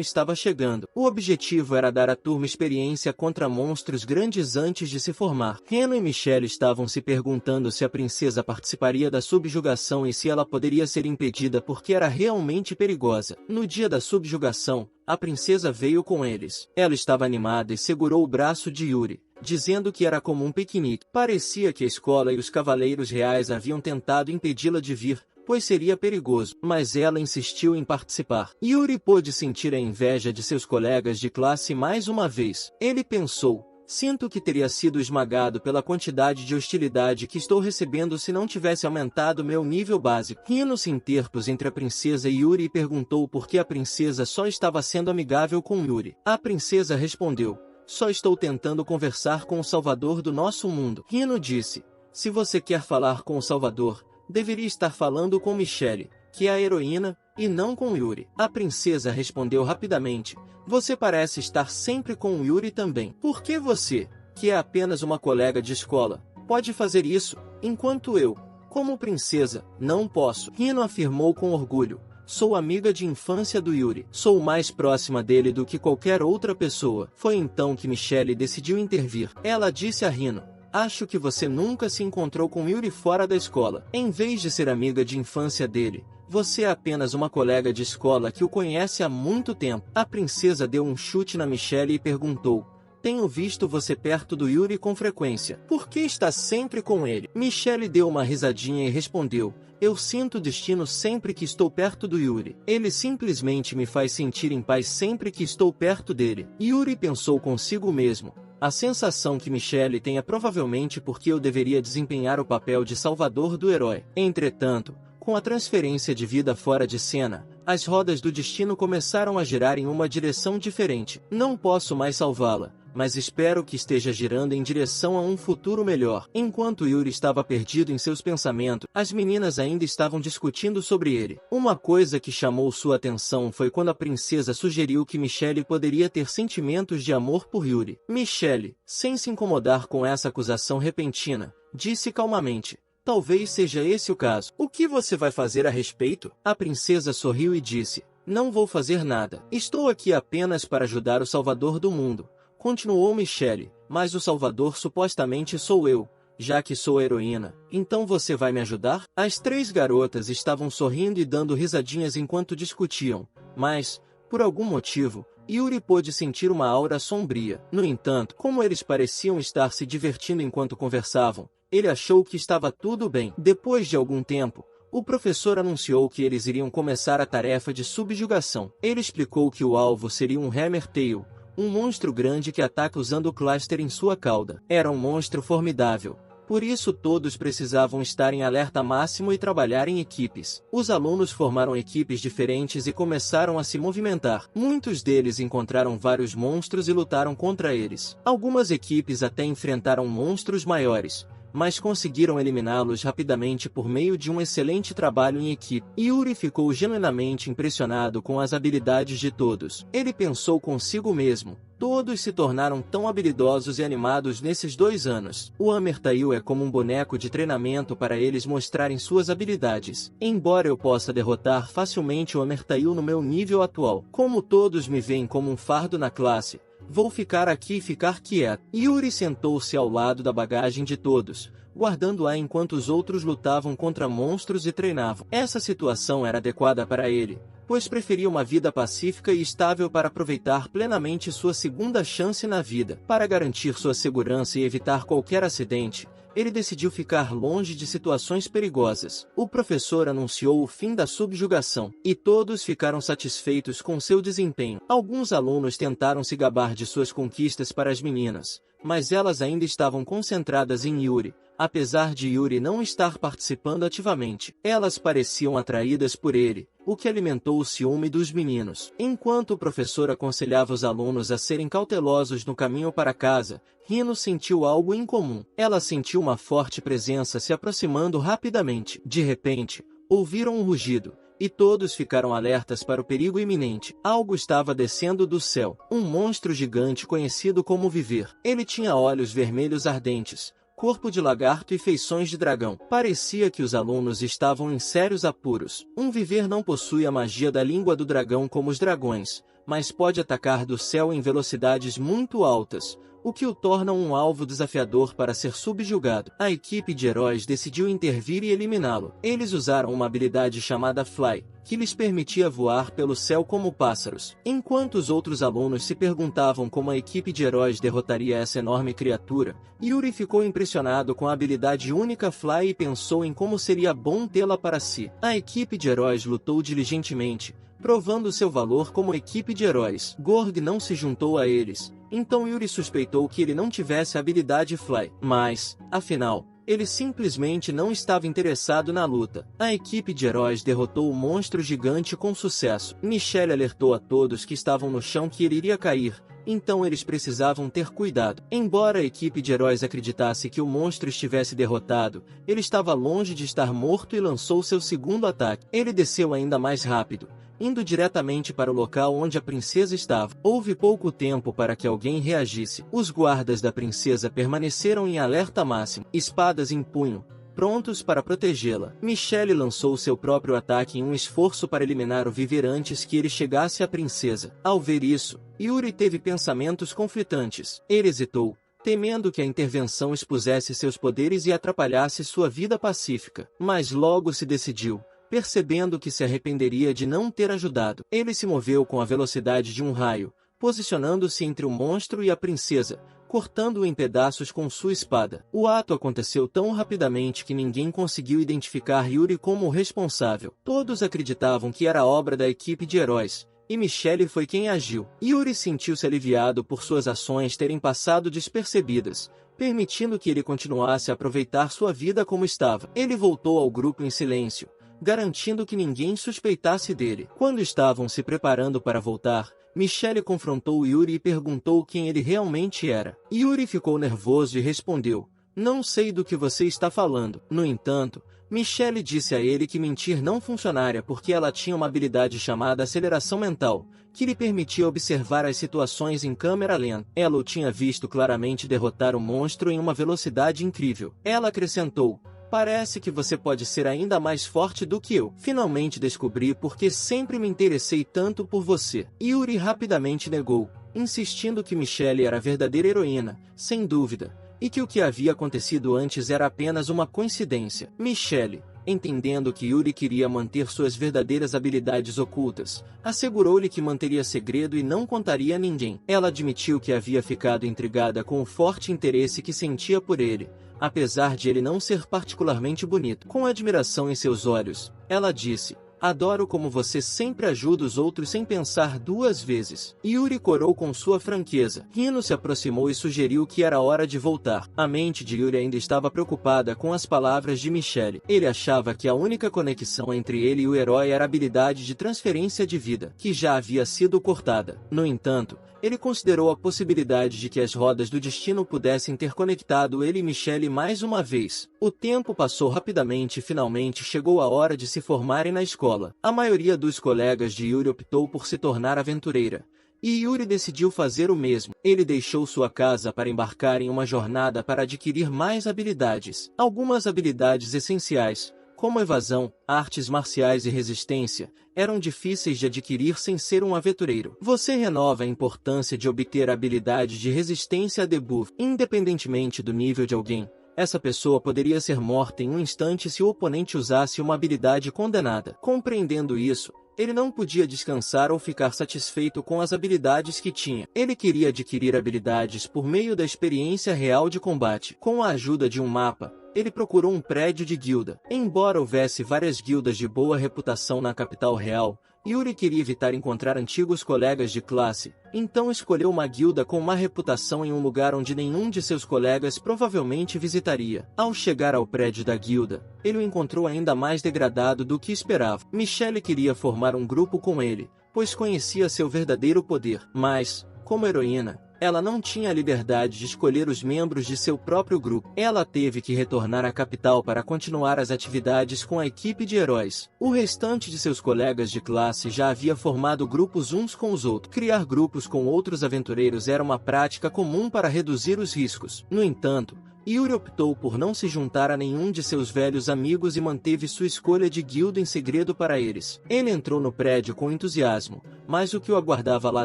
estava chegando. O objetivo era dar à turma experiência contra monstros grandes antes de se formar. Hino e Michelle estavam se perguntando se a princesa participaria da subjugação e se ela poderia ser impedida porque era realmente perigosa. No dia da subjugação, a princesa veio com eles. Ela estava animada e segurou o braço de Yuri, dizendo que era como um piquenique. Parecia que a escola e os cavaleiros reais haviam tentado impedi-la de vir, pois seria perigoso, mas ela insistiu em participar. Yuri pôde sentir a inveja de seus colegas de classe mais uma vez. Ele pensou: sinto que teria sido esmagado pela quantidade de hostilidade que estou recebendo se não tivesse aumentado meu nível básico. Hino se interpôs entre a princesa e Yuri e perguntou por que a princesa só estava sendo amigável com Yuri. A princesa respondeu: só estou tentando conversar com o Salvador do nosso mundo. Hino disse: se você quer falar com o Salvador, deveria estar falando com Michelle, que é a heroína, e não com Yuri. A princesa respondeu rapidamente: você parece estar sempre com Yuri também. Por que você, que é apenas uma colega de escola, pode fazer isso, enquanto eu, como princesa, não posso? Hino afirmou com orgulho: sou amiga de infância do Yuri. Sou mais próxima dele do que qualquer outra pessoa. Foi então que Michelle decidiu intervir. Ela disse a Hino: acho que você nunca se encontrou com Yuri fora da escola. Em vez de ser amiga de infância dele, você é apenas uma colega de escola que o conhece há muito tempo. A princesa deu um chute na Michelle e perguntou: tenho visto você perto do Yuri com frequência. Por que está sempre com ele? Michelle deu uma risadinha e respondeu: eu sinto o destino sempre que estou perto do Yuri. Ele simplesmente me faz sentir em paz sempre que estou perto dele. Yuri pensou consigo mesmo: a sensação que Michelle tem é provavelmente porque eu deveria desempenhar o papel de salvador do herói. Entretanto, com a transferência de vida fora de cena, as rodas do destino começaram a girar em uma direção diferente. Não posso mais salvá-la, mas espero que esteja girando em direção a um futuro melhor. Enquanto Yuri estava perdido em seus pensamentos, as meninas ainda estavam discutindo sobre ele. Uma coisa que chamou sua atenção foi quando a princesa sugeriu que Michelle poderia ter sentimentos de amor por Yuri. Michelle, sem se incomodar com essa acusação repentina, disse calmamente: talvez seja esse o caso. O que você vai fazer a respeito? A princesa sorriu e disse: não vou fazer nada. Estou aqui apenas para ajudar o Salvador do mundo. Continuou Michelle: mas o Salvador supostamente sou eu, já que sou a heroína. Então você vai me ajudar? As três garotas estavam sorrindo e dando risadinhas enquanto discutiam, mas, por algum motivo, Yuri pôde sentir uma aura sombria. No entanto, como eles pareciam estar se divertindo enquanto conversavam, ele achou que estava tudo bem. Depois de algum tempo, o professor anunciou que eles iriam começar a tarefa de subjugação. Ele explicou que o alvo seria um Hammertail, um monstro grande que ataca usando o cluster em sua cauda. Era um monstro formidável. Por isso todos precisavam estar em alerta máximo e trabalhar em equipes. Os alunos formaram equipes diferentes e começaram a se movimentar. Muitos deles encontraram vários monstros e lutaram contra eles. Algumas equipes até enfrentaram monstros maiores, mas conseguiram eliminá-los rapidamente por meio de um excelente trabalho em equipe. Yuri ficou genuinamente impressionado com as habilidades de todos. Ele pensou consigo mesmo: todos se tornaram tão habilidosos e animados nesses 2 anos. O Hammertail é como um boneco de treinamento para eles mostrarem suas habilidades. Embora eu possa derrotar facilmente o Hammertail no meu nível atual, como todos me veem como um fardo na classe, vou ficar aqui e ficar quieto. Yuri sentou-se ao lado da bagagem de todos, guardando-a enquanto os outros lutavam contra monstros e treinavam. Essa situação era adequada para ele, pois preferia uma vida pacífica e estável para aproveitar plenamente sua segunda chance na vida. Para garantir sua segurança e evitar qualquer acidente, ele decidiu ficar longe de situações perigosas. O professor anunciou o fim da subjugação, e todos ficaram satisfeitos com seu desempenho. Alguns alunos tentaram se gabar de suas conquistas para as meninas, mas elas ainda estavam concentradas em Yuri. Apesar de Yuri não estar participando ativamente, elas pareciam atraídas por ele, o que alimentou o ciúme dos meninos. Enquanto o professor aconselhava os alunos a serem cautelosos no caminho para casa, Hino sentiu algo incomum. Ela sentiu uma forte presença se aproximando rapidamente. De repente, ouviram um rugido, e todos ficaram alertas para o perigo iminente. Algo estava descendo do céu. Um monstro gigante conhecido como Viver. Ele tinha olhos vermelhos ardentes, corpo de lagarto e feições de dragão. Parecia que os alunos estavam em sérios apuros. Um viver não possui a magia da língua do dragão como os dragões, mas pode atacar do céu em velocidades muito altas, o que o torna um alvo desafiador para ser subjugado. A equipe de heróis decidiu intervir e eliminá-lo. Eles usaram uma habilidade chamada Fly, que lhes permitia voar pelo céu como pássaros. Enquanto os outros alunos se perguntavam como a equipe de heróis derrotaria essa enorme criatura, Yuri ficou impressionado com a habilidade única Fly e pensou em como seria bom tê-la para si. A equipe de heróis lutou diligentemente, provando seu valor como equipe de heróis. Gorg não se juntou a eles, então Yuri suspeitou que ele não tivesse a habilidade Fly. Mas, afinal, ele simplesmente não estava interessado na luta. A equipe de heróis derrotou o monstro gigante com sucesso. Michelle alertou a todos que estavam no chão que ele iria cair, então eles precisavam ter cuidado. Embora a equipe de heróis acreditasse que o monstro estivesse derrotado, ele estava longe de estar morto e lançou seu segundo ataque. Ele desceu ainda mais rápido, indo diretamente para o local onde a princesa estava. Houve pouco tempo para que alguém reagisse. Os guardas da princesa permaneceram em alerta máximo, espadas em punho, prontos para protegê-la. Michelle lançou seu próprio ataque em um esforço para eliminar o viver antes que ele chegasse à princesa. Ao ver isso, Yuri teve pensamentos conflitantes. Ele hesitou, temendo que a intervenção expusesse seus poderes e atrapalhasse sua vida pacífica. Mas logo se decidiu, percebendo que se arrependeria de não ter ajudado. Ele se moveu com a velocidade de um raio, posicionando-se entre o monstro e a princesa, cortando-o em pedaços com sua espada. O ato aconteceu tão rapidamente que ninguém conseguiu identificar Yuri como o responsável. Todos acreditavam que era obra da equipe de heróis, e Michelle foi quem agiu. Yuri sentiu-se aliviado por suas ações terem passado despercebidas, permitindo que ele continuasse a aproveitar sua vida como estava. Ele voltou ao grupo em silêncio, garantindo que ninguém suspeitasse dele. Quando estavam se preparando para voltar, Michelle confrontou Yuri e perguntou quem ele realmente era. Yuri ficou nervoso e respondeu: "Não sei do que você está falando." No entanto, Michelle disse a ele que mentir não funcionaria porque ela tinha uma habilidade chamada aceleração mental, que lhe permitia observar as situações em câmera lenta. Ela o tinha visto claramente derrotar o monstro em uma velocidade incrível. Ela acrescentou: "Parece que você pode ser ainda mais forte do que eu. Finalmente descobri por que sempre me interessei tanto por você." Yuri rapidamente negou, insistindo que Michelle era a verdadeira heroína, sem dúvida, e que o que havia acontecido antes era apenas uma coincidência. Michelle, entendendo que Yuri queria manter suas verdadeiras habilidades ocultas, assegurou-lhe que manteria segredo e não contaria a ninguém. Ela admitiu que havia ficado intrigada com o forte interesse que sentia por ele, apesar de ele não ser particularmente bonito. Com admiração em seus olhos, ela disse: "Adoro como você sempre ajuda os outros sem pensar duas vezes." Yuri corou com sua franqueza. Rino se aproximou e sugeriu que era hora de voltar. A mente de Yuri ainda estava preocupada com as palavras de Michelle. Ele achava que a única conexão entre ele e o herói era a habilidade de transferência de vida, que já havia sido cortada. No entanto, ele considerou a possibilidade de que as rodas do destino pudessem ter conectado ele e Michelle mais uma vez. O tempo passou rapidamente e finalmente chegou a hora de se formarem na escola. A maioria dos colegas de Yuri optou por se tornar aventureira, e Yuri decidiu fazer o mesmo. Ele deixou sua casa para embarcar em uma jornada para adquirir mais habilidades. Algumas habilidades essenciais, como evasão, artes marciais e resistência, eram difíceis de adquirir sem ser um aventureiro. Você renova a importância de obter a habilidade de resistência a debuff. Independentemente do nível de alguém, essa pessoa poderia ser morta em um instante se o oponente usasse uma habilidade condenada. Compreendendo isso, ele não podia descansar ou ficar satisfeito com as habilidades que tinha. Ele queria adquirir habilidades por meio da experiência real de combate. Com a ajuda de um mapa, ele procurou um prédio de guilda. Embora houvesse várias guildas de boa reputação na capital real, Yuri queria evitar encontrar antigos colegas de classe, então escolheu uma guilda com má reputação em um lugar onde nenhum de seus colegas provavelmente visitaria. Ao chegar ao prédio da guilda, ele o encontrou ainda mais degradado do que esperava. Michelle queria formar um grupo com ele, pois conhecia seu verdadeiro poder. Mas, como heroína, ela não tinha a liberdade de escolher os membros de seu próprio grupo. Ela teve que retornar à capital para continuar as atividades com a equipe de heróis. O restante de seus colegas de classe já havia formado grupos uns com os outros. Criar grupos com outros aventureiros era uma prática comum para reduzir os riscos. No entanto, Yuri optou por não se juntar a nenhum de seus velhos amigos e manteve sua escolha de guilda em segredo para eles. Ele entrou no prédio com entusiasmo, mas o que o aguardava lá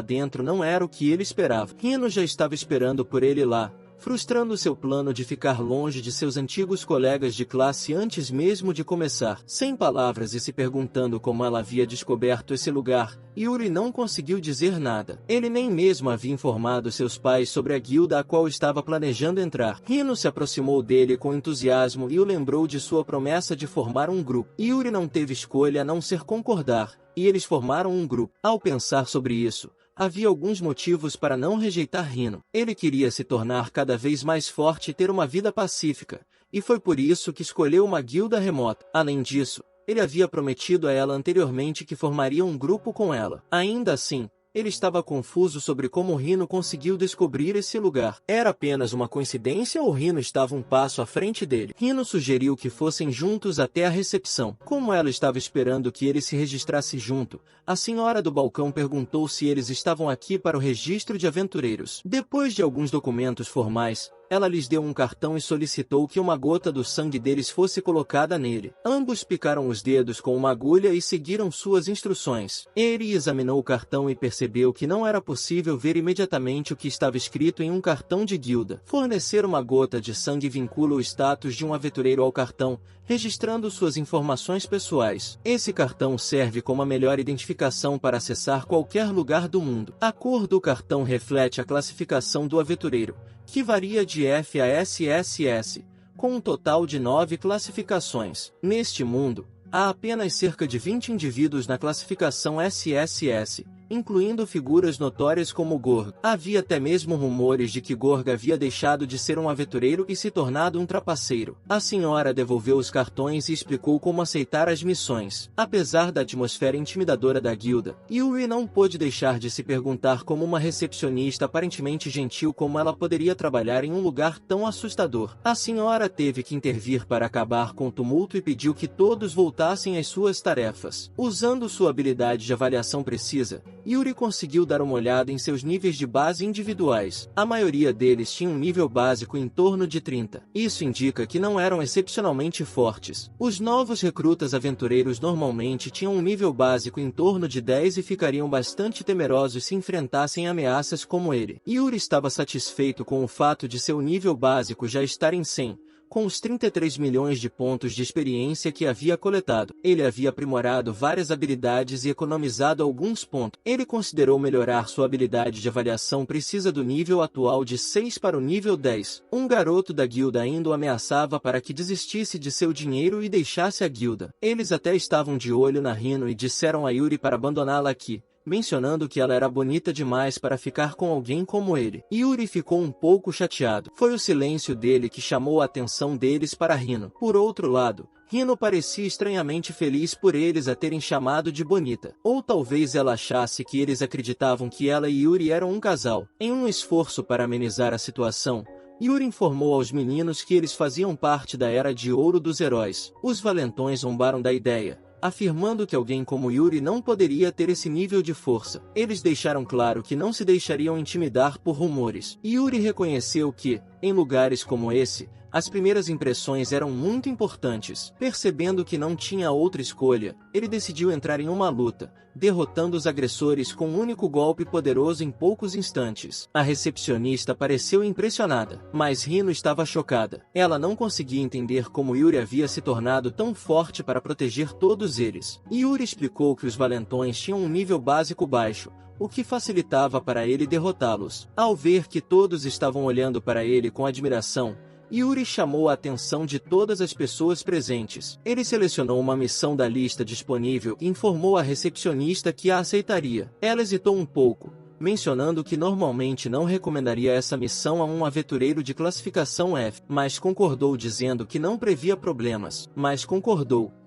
dentro não era o que ele esperava. Rino já estava esperando por ele lá, frustrando seu plano de ficar longe de seus antigos colegas de classe antes mesmo de começar. Sem palavras e se perguntando como ela havia descoberto esse lugar, Yuri não conseguiu dizer nada. Ele nem mesmo havia informado seus pais sobre a guilda a qual estava planejando entrar. Rino se aproximou dele com entusiasmo e o lembrou de sua promessa de formar um grupo. Yuri não teve escolha a não ser concordar, e eles formaram um grupo. Ao pensar sobre isso, havia alguns motivos para não rejeitar Rino. Ele queria se tornar cada vez mais forte e ter uma vida pacífica, e foi por isso que escolheu uma guilda remota. Além disso, ele havia prometido a ela anteriormente que formaria um grupo com ela. Ainda assim, ele estava confuso sobre como Rino conseguiu descobrir esse lugar. Era apenas uma coincidência ou Rino estava um passo à frente dele? Rino sugeriu que fossem juntos até a recepção. Como ela estava esperando que ele se registrasse junto, a senhora do balcão perguntou se eles estavam aqui para o registro de aventureiros. Depois de alguns documentos formais, ela lhes deu um cartão e solicitou que uma gota do sangue deles fosse colocada nele. Ambos picaram os dedos com uma agulha e seguiram suas instruções. Ele examinou o cartão e percebeu que não era possível ver imediatamente o que estava escrito em um cartão de guilda. Fornecer uma gota de sangue vincula o status de um aventureiro ao cartão, registrando suas informações pessoais. Esse cartão serve como a melhor identificação para acessar qualquer lugar do mundo. A cor do cartão reflete a classificação do aventureiro, que varia de F a SSS, com um total de 9 classificações. Neste mundo, há apenas cerca de 20 indivíduos na classificação SSS, incluindo figuras notórias como Gorg. Havia até mesmo rumores de que Gorg havia deixado de ser um aventureiro e se tornado um trapaceiro. A senhora devolveu os cartões e explicou como aceitar as missões. Apesar da atmosfera intimidadora da guilda, Yuri não pôde deixar de se perguntar como uma recepcionista aparentemente gentil como ela poderia trabalhar em um lugar tão assustador. A senhora teve que intervir para acabar com o tumulto e pediu que todos voltassem às suas tarefas. Usando sua habilidade de avaliação precisa, Yuri conseguiu dar uma olhada em seus níveis de base individuais. A maioria deles tinha um nível básico em torno de 30. Isso indica que não eram excepcionalmente fortes. Os novos recrutas aventureiros normalmente tinham um nível básico em torno de 10 e ficariam bastante temerosos se enfrentassem ameaças como ele. Yuri estava satisfeito com o fato de seu nível básico já estar em 100. Com os 33 milhões de pontos de experiência que havia coletado, ele havia aprimorado várias habilidades e economizado alguns pontos. Ele considerou melhorar sua habilidade de avaliação precisa do nível atual de 6 para o nível 10. Um garoto da guilda ainda o ameaçava para que desistisse de seu dinheiro e deixasse a guilda. Eles até estavam de olho na Rino e disseram a Yuri para abandoná-la aqui, mencionando que ela era bonita demais para ficar com alguém como ele. Yuri ficou um pouco chateado. Foi o silêncio dele que chamou a atenção deles para Rino. Por outro lado, Rino parecia estranhamente feliz por eles a terem chamado de bonita. Ou talvez ela achasse que eles acreditavam que ela e Yuri eram um casal. Em um esforço para amenizar a situação, Yuri informou aos meninos que eles faziam parte da Era de Ouro dos Heróis. Os valentões zombaram da ideia, afirmando que alguém como Yuri não poderia ter esse nível de força. Eles deixaram claro que não se deixariam intimidar por rumores. Yuri reconheceu que, em lugares como esse, as primeiras impressões eram muito importantes. Percebendo que não tinha outra escolha, ele decidiu entrar em uma luta, derrotando os agressores com um único golpe poderoso em poucos instantes. A recepcionista pareceu impressionada, mas Rino estava chocada. Ela não conseguia entender como Yuri havia se tornado tão forte para proteger todos eles. Yuri explicou que os valentões tinham um nível básico baixo, o que facilitava para ele derrotá-los. Ao ver que todos estavam olhando para ele com admiração, Yuri chamou a atenção de todas as pessoas presentes. Ele selecionou uma missão da lista disponível e informou a recepcionista que a aceitaria. Ela hesitou um pouco, mencionando que normalmente não recomendaria essa missão a um aventureiro de classificação F, mas concordou dizendo que não previa problemas.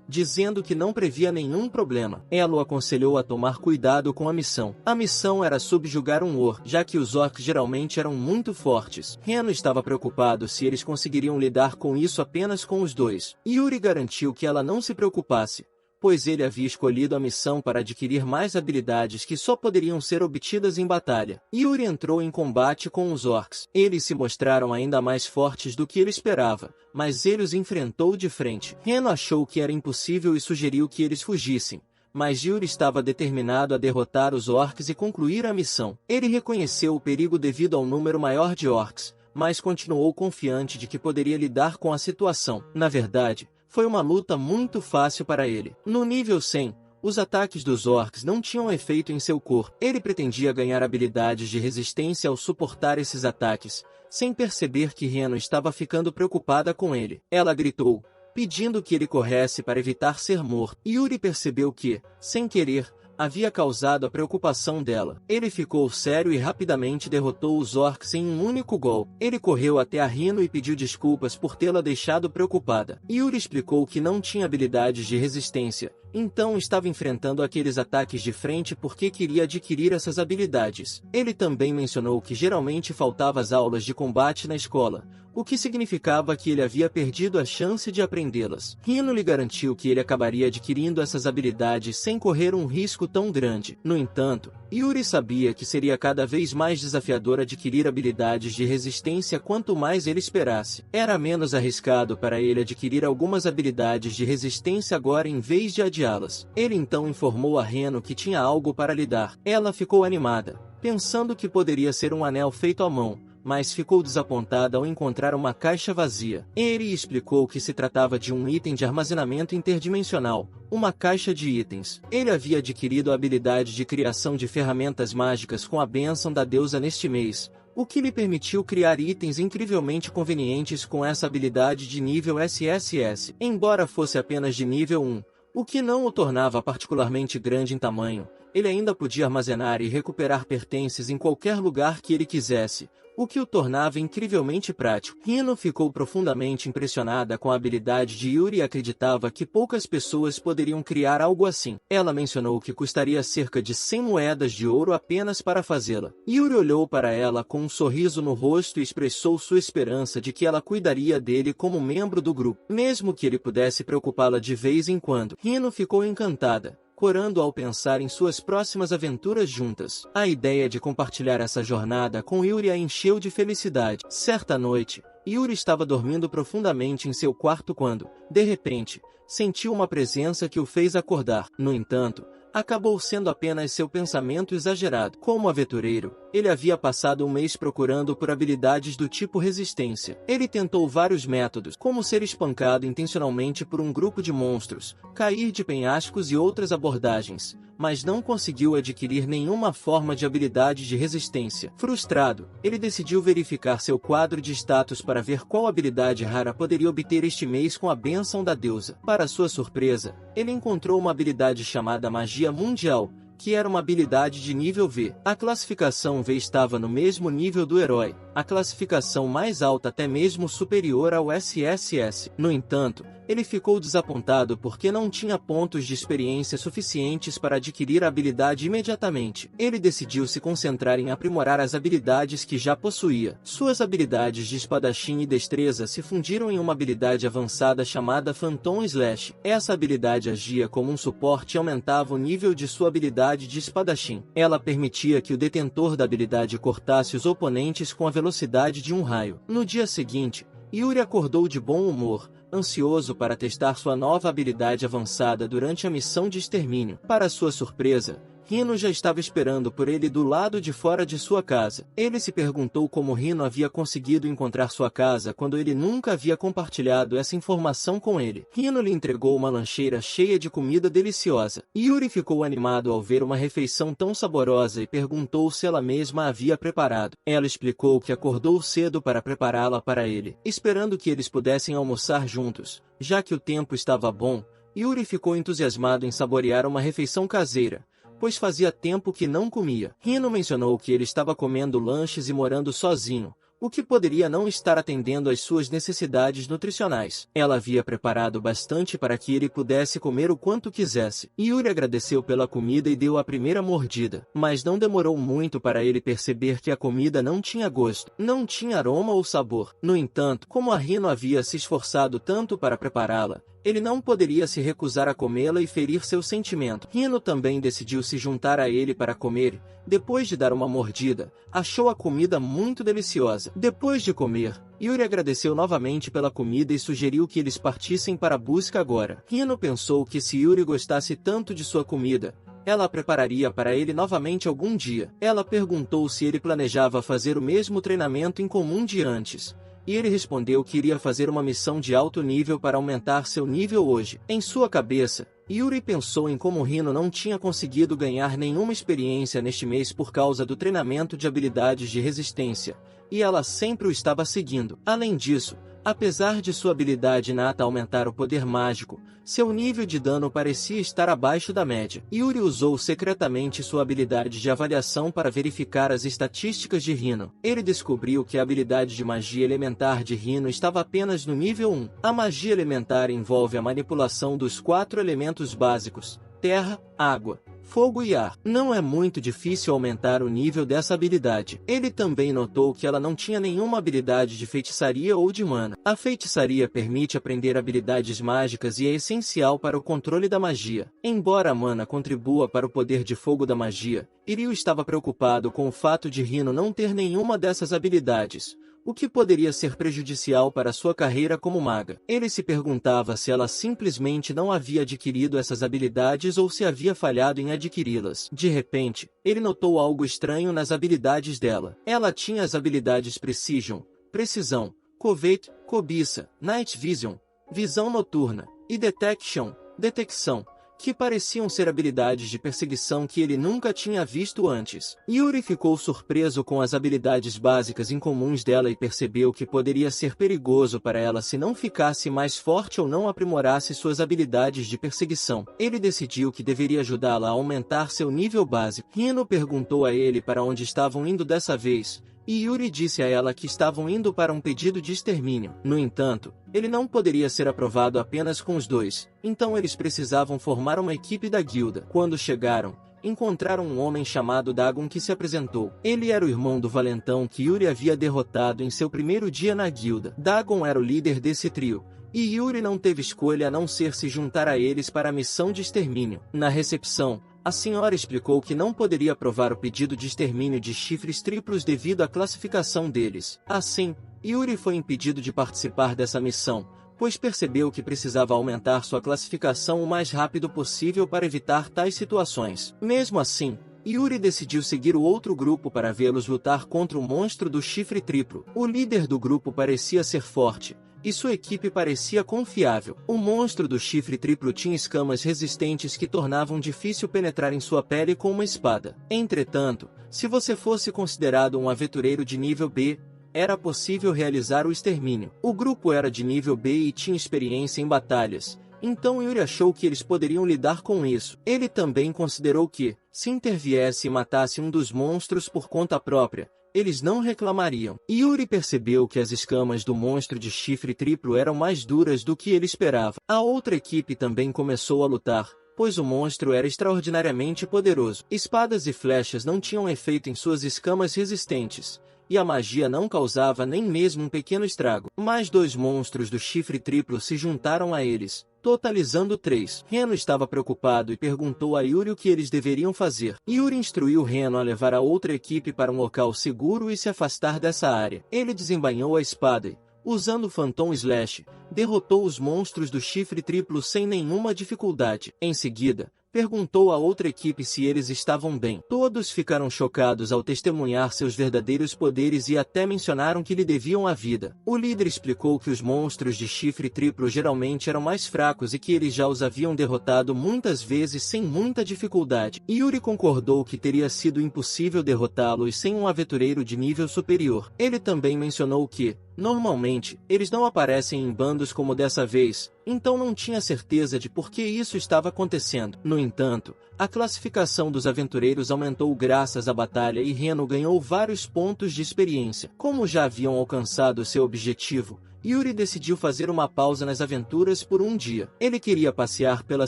Dizendo que não previa nenhum problema. Ela o aconselhou a tomar cuidado com a missão. A missão era subjugar um orc, já que os orcs geralmente eram muito fortes. Reno estava preocupado se eles conseguiriam lidar com isso apenas com os dois. Yuri garantiu que ela não se preocupasse, pois ele havia escolhido a missão para adquirir mais habilidades que só poderiam ser obtidas em batalha. Yuri entrou em combate com os orcs. Eles se mostraram ainda mais fortes do que ele esperava, mas ele os enfrentou de frente. Reno achou que era impossível e sugeriu que eles fugissem, mas Yuri estava determinado a derrotar os orcs e concluir a missão. Ele reconheceu o perigo devido ao número maior de orcs, mas continuou confiante de que poderia lidar com a situação. Na verdade, foi uma luta muito fácil para ele. No nível 100, os ataques dos orcs não tinham efeito em seu corpo. Ele pretendia ganhar habilidades de resistência ao suportar esses ataques, sem perceber que Reno estava ficando preocupada com ele. Ela gritou, pedindo que ele corresse para evitar ser morto. Yuri percebeu que, sem querer, havia causado a preocupação dela. Ele ficou sério e rapidamente derrotou os orcs em um único golpe. Ele correu até a Reno e pediu desculpas por tê-la deixado preocupada. Yuri explicou que não tinha habilidades de resistência, então estava enfrentando aqueles ataques de frente porque queria adquirir essas habilidades. Ele também mencionou que geralmente faltava as aulas de combate na escola, o que significava que ele havia perdido a chance de aprendê-las. Reno lhe garantiu que ele acabaria adquirindo essas habilidades sem correr um risco tão grande. No entanto, Yuri sabia que seria cada vez mais desafiador adquirir habilidades de resistência quanto mais ele esperasse. Era menos arriscado para ele adquirir algumas habilidades de resistência agora em vez de adiá-las. Ele então informou a Reno que tinha algo para lhe dar. Ela ficou animada, pensando que poderia ser um anel feito à mão, mas ficou desapontada ao encontrar uma caixa vazia. Ele explicou que se tratava de um item de armazenamento interdimensional, uma caixa de itens. Ele havia adquirido a habilidade de criação de ferramentas mágicas com a bênção da deusa neste mês, o que lhe permitiu criar itens incrivelmente convenientes com essa habilidade de nível SSS. Embora fosse apenas de nível 1, o que não o tornava particularmente grande em tamanho, ele ainda podia armazenar e recuperar pertences em qualquer lugar que ele quisesse, o que o tornava incrivelmente prático. Reno ficou profundamente impressionada com a habilidade de Yuri e acreditava que poucas pessoas poderiam criar algo assim. Ela mencionou que custaria cerca de 100 moedas de ouro apenas para fazê-la. Yuri olhou para ela com um sorriso no rosto e expressou sua esperança de que ela cuidaria dele como membro do grupo, mesmo que ele pudesse preocupá-la de vez em quando. Reno ficou encantada, corando ao pensar em suas próximas aventuras juntas. A ideia de compartilhar essa jornada com Yuri a encheu de felicidade. Certa noite, Yuri estava dormindo profundamente em seu quarto quando, de repente, sentiu uma presença que o fez acordar. No entanto, acabou sendo apenas seu pensamento exagerado. Como aventureiro, ele havia passado um mês procurando por habilidades do tipo resistência. Ele tentou vários métodos, como ser espancado intencionalmente por um grupo de monstros, cair de penhascos e outras abordagens, mas não conseguiu adquirir nenhuma forma de habilidade de resistência. Frustrado, ele decidiu verificar seu quadro de status para ver qual habilidade rara poderia obter este mês com a bênção da deusa. Para sua surpresa, ele encontrou uma habilidade chamada Magia Mundial, que era uma habilidade de nível V. A classificação V estava no mesmo nível do herói, a classificação mais alta até mesmo superior ao SSS. No entanto, ele ficou desapontado porque não tinha pontos de experiência suficientes para adquirir a habilidade imediatamente. Ele decidiu se concentrar em aprimorar as habilidades que já possuía. Suas habilidades de espadachim e destreza se fundiram em uma habilidade avançada chamada Phantom Slash. Essa habilidade agia como um suporte e aumentava o nível de sua habilidade de espadachim. Ela permitia que o detentor da habilidade cortasse os oponentes com a velocidade de um raio. No dia seguinte, Yuri acordou de bom humor, ansioso para testar sua nova habilidade avançada durante a missão de extermínio. Para sua surpresa, Reno já estava esperando por ele do lado de fora de sua casa. Ele se perguntou como Reno havia conseguido encontrar sua casa quando ele nunca havia compartilhado essa informação com ele. Reno lhe entregou uma lancheira cheia de comida deliciosa. Yuri ficou animado ao ver uma refeição tão saborosa e perguntou se ela mesma a havia preparado. Ela explicou que acordou cedo para prepará-la para ele, esperando que eles pudessem almoçar juntos. Já que o tempo estava bom, Yuri ficou entusiasmado em saborear uma refeição caseira, pois fazia tempo que não comia. Reno mencionou que ele estava comendo lanches e morando sozinho, o que poderia não estar atendendo às suas necessidades nutricionais. Ela havia preparado bastante para que ele pudesse comer o quanto quisesse. Yuri agradeceu pela comida e deu a primeira mordida, mas não demorou muito para ele perceber que a comida não tinha gosto, não tinha aroma ou sabor. No entanto, como a Reno havia se esforçado tanto para prepará-la, ele não poderia se recusar a comê-la e ferir seu sentimento. Rino também decidiu se juntar a ele para comer. Depois de dar uma mordida, achou a comida muito deliciosa. Depois de comer, Yuri agradeceu novamente pela comida e sugeriu que eles partissem para a busca agora. Rino pensou que se Yuri gostasse tanto de sua comida, ela a prepararia para ele novamente algum dia. Ela perguntou se ele planejava fazer o mesmo treinamento em comum de antes. E ele respondeu que iria fazer uma missão de alto nível para aumentar seu nível hoje. Em sua cabeça, Yuri pensou em como Rino não tinha conseguido ganhar nenhuma experiência neste mês por causa do treinamento de habilidades de resistência, e ela sempre o estava seguindo. Além disso, apesar de sua habilidade inata aumentar o poder mágico, seu nível de dano parecia estar abaixo da média. Yuri usou secretamente sua habilidade de avaliação para verificar as estatísticas de Rino. Ele descobriu que a habilidade de magia elementar de Rino estava apenas no nível 1. A magia elementar envolve a manipulação dos 4 elementos básicos: terra, água, fogo e ar. Não é muito difícil aumentar o nível dessa habilidade. Ele também notou que ela não tinha nenhuma habilidade de feitiçaria ou de mana. A feitiçaria permite aprender habilidades mágicas e é essencial para o controle da magia. Embora a mana contribua para o poder de fogo da magia, Iryu estava preocupado com o fato de Rino não ter nenhuma dessas habilidades, o que poderia ser prejudicial para sua carreira como maga. Ele se perguntava se ela simplesmente não havia adquirido essas habilidades ou se havia falhado em adquiri-las. De repente, ele notou algo estranho nas habilidades dela. Ela tinha as habilidades Precision, Precisão, Covert, Cobiça, Night Vision, Visão Noturna, e Detection, Detecção, que pareciam ser habilidades de perseguição que ele nunca tinha visto antes. Yuri ficou surpreso com as habilidades básicas incomuns dela e percebeu que poderia ser perigoso para ela se não ficasse mais forte ou não aprimorasse suas habilidades de perseguição. Ele decidiu que deveria ajudá-la a aumentar seu nível básico. Rino perguntou a ele para onde estavam indo dessa vez, e Yuri disse a ela que estavam indo para um pedido de extermínio. No entanto, ele não poderia ser aprovado apenas com os dois, então eles precisavam formar uma equipe da guilda. Quando chegaram, encontraram um homem chamado Dagon que se apresentou. Ele era o irmão do valentão que Yuri havia derrotado em seu primeiro dia na guilda. Dagon era o líder desse trio, e Yuri não teve escolha a não ser se juntar a eles para a missão de extermínio. Na recepção, a senhora explicou que não poderia aprovar o pedido de extermínio de chifres triplos devido à classificação deles. Assim, Yuri foi impedido de participar dessa missão, pois percebeu que precisava aumentar sua classificação o mais rápido possível para evitar tais situações. Mesmo assim, Yuri decidiu seguir o outro grupo para vê-los lutar contra o monstro do chifre triplo. O líder do grupo parecia ser forte, e sua equipe parecia confiável. O monstro do chifre triplo tinha escamas resistentes que tornavam difícil penetrar em sua pele com uma espada. Entretanto, se você fosse considerado um aventureiro de nível B, era possível realizar o extermínio. O grupo era de nível B e tinha experiência em batalhas, então Yuri achou que eles poderiam lidar com isso. Ele também considerou que, se interviesse e matasse um dos monstros por conta própria, eles não reclamariam. Yuri percebeu que as escamas do monstro de chifre triplo eram mais duras do que ele esperava. A outra equipe também começou a lutar, pois o monstro era extraordinariamente poderoso. Espadas e flechas não tinham efeito em suas escamas resistentes, e a magia não causava nem mesmo um pequeno estrago. Mais 2 monstros do chifre triplo se juntaram a eles, totalizando 3. Reno estava preocupado e perguntou a Yuri o que eles deveriam fazer. Yuri instruiu Reno a levar a outra equipe para um local seguro e se afastar dessa área. Ele desembainhou a espada e, usando o Phantom Slash, derrotou os monstros do chifre triplo sem nenhuma dificuldade. Em seguida, perguntou à outra equipe se eles estavam bem. Todos ficaram chocados ao testemunhar seus verdadeiros poderes e até mencionaram que lhe deviam a vida. O líder explicou que os monstros de chifre triplo geralmente eram mais fracos e que eles já os haviam derrotado muitas vezes sem muita dificuldade. Yuri concordou que teria sido impossível derrotá-los sem um aventureiro de nível superior. Ele também mencionou que, normalmente, eles não aparecem em bandos como dessa vez, então não tinha certeza de por que isso estava acontecendo. No entanto, a classificação dos aventureiros aumentou graças à batalha e Reno ganhou vários pontos de experiência. Como já haviam alcançado seu objetivo, Yuri decidiu fazer uma pausa nas aventuras por um dia. Ele queria passear pela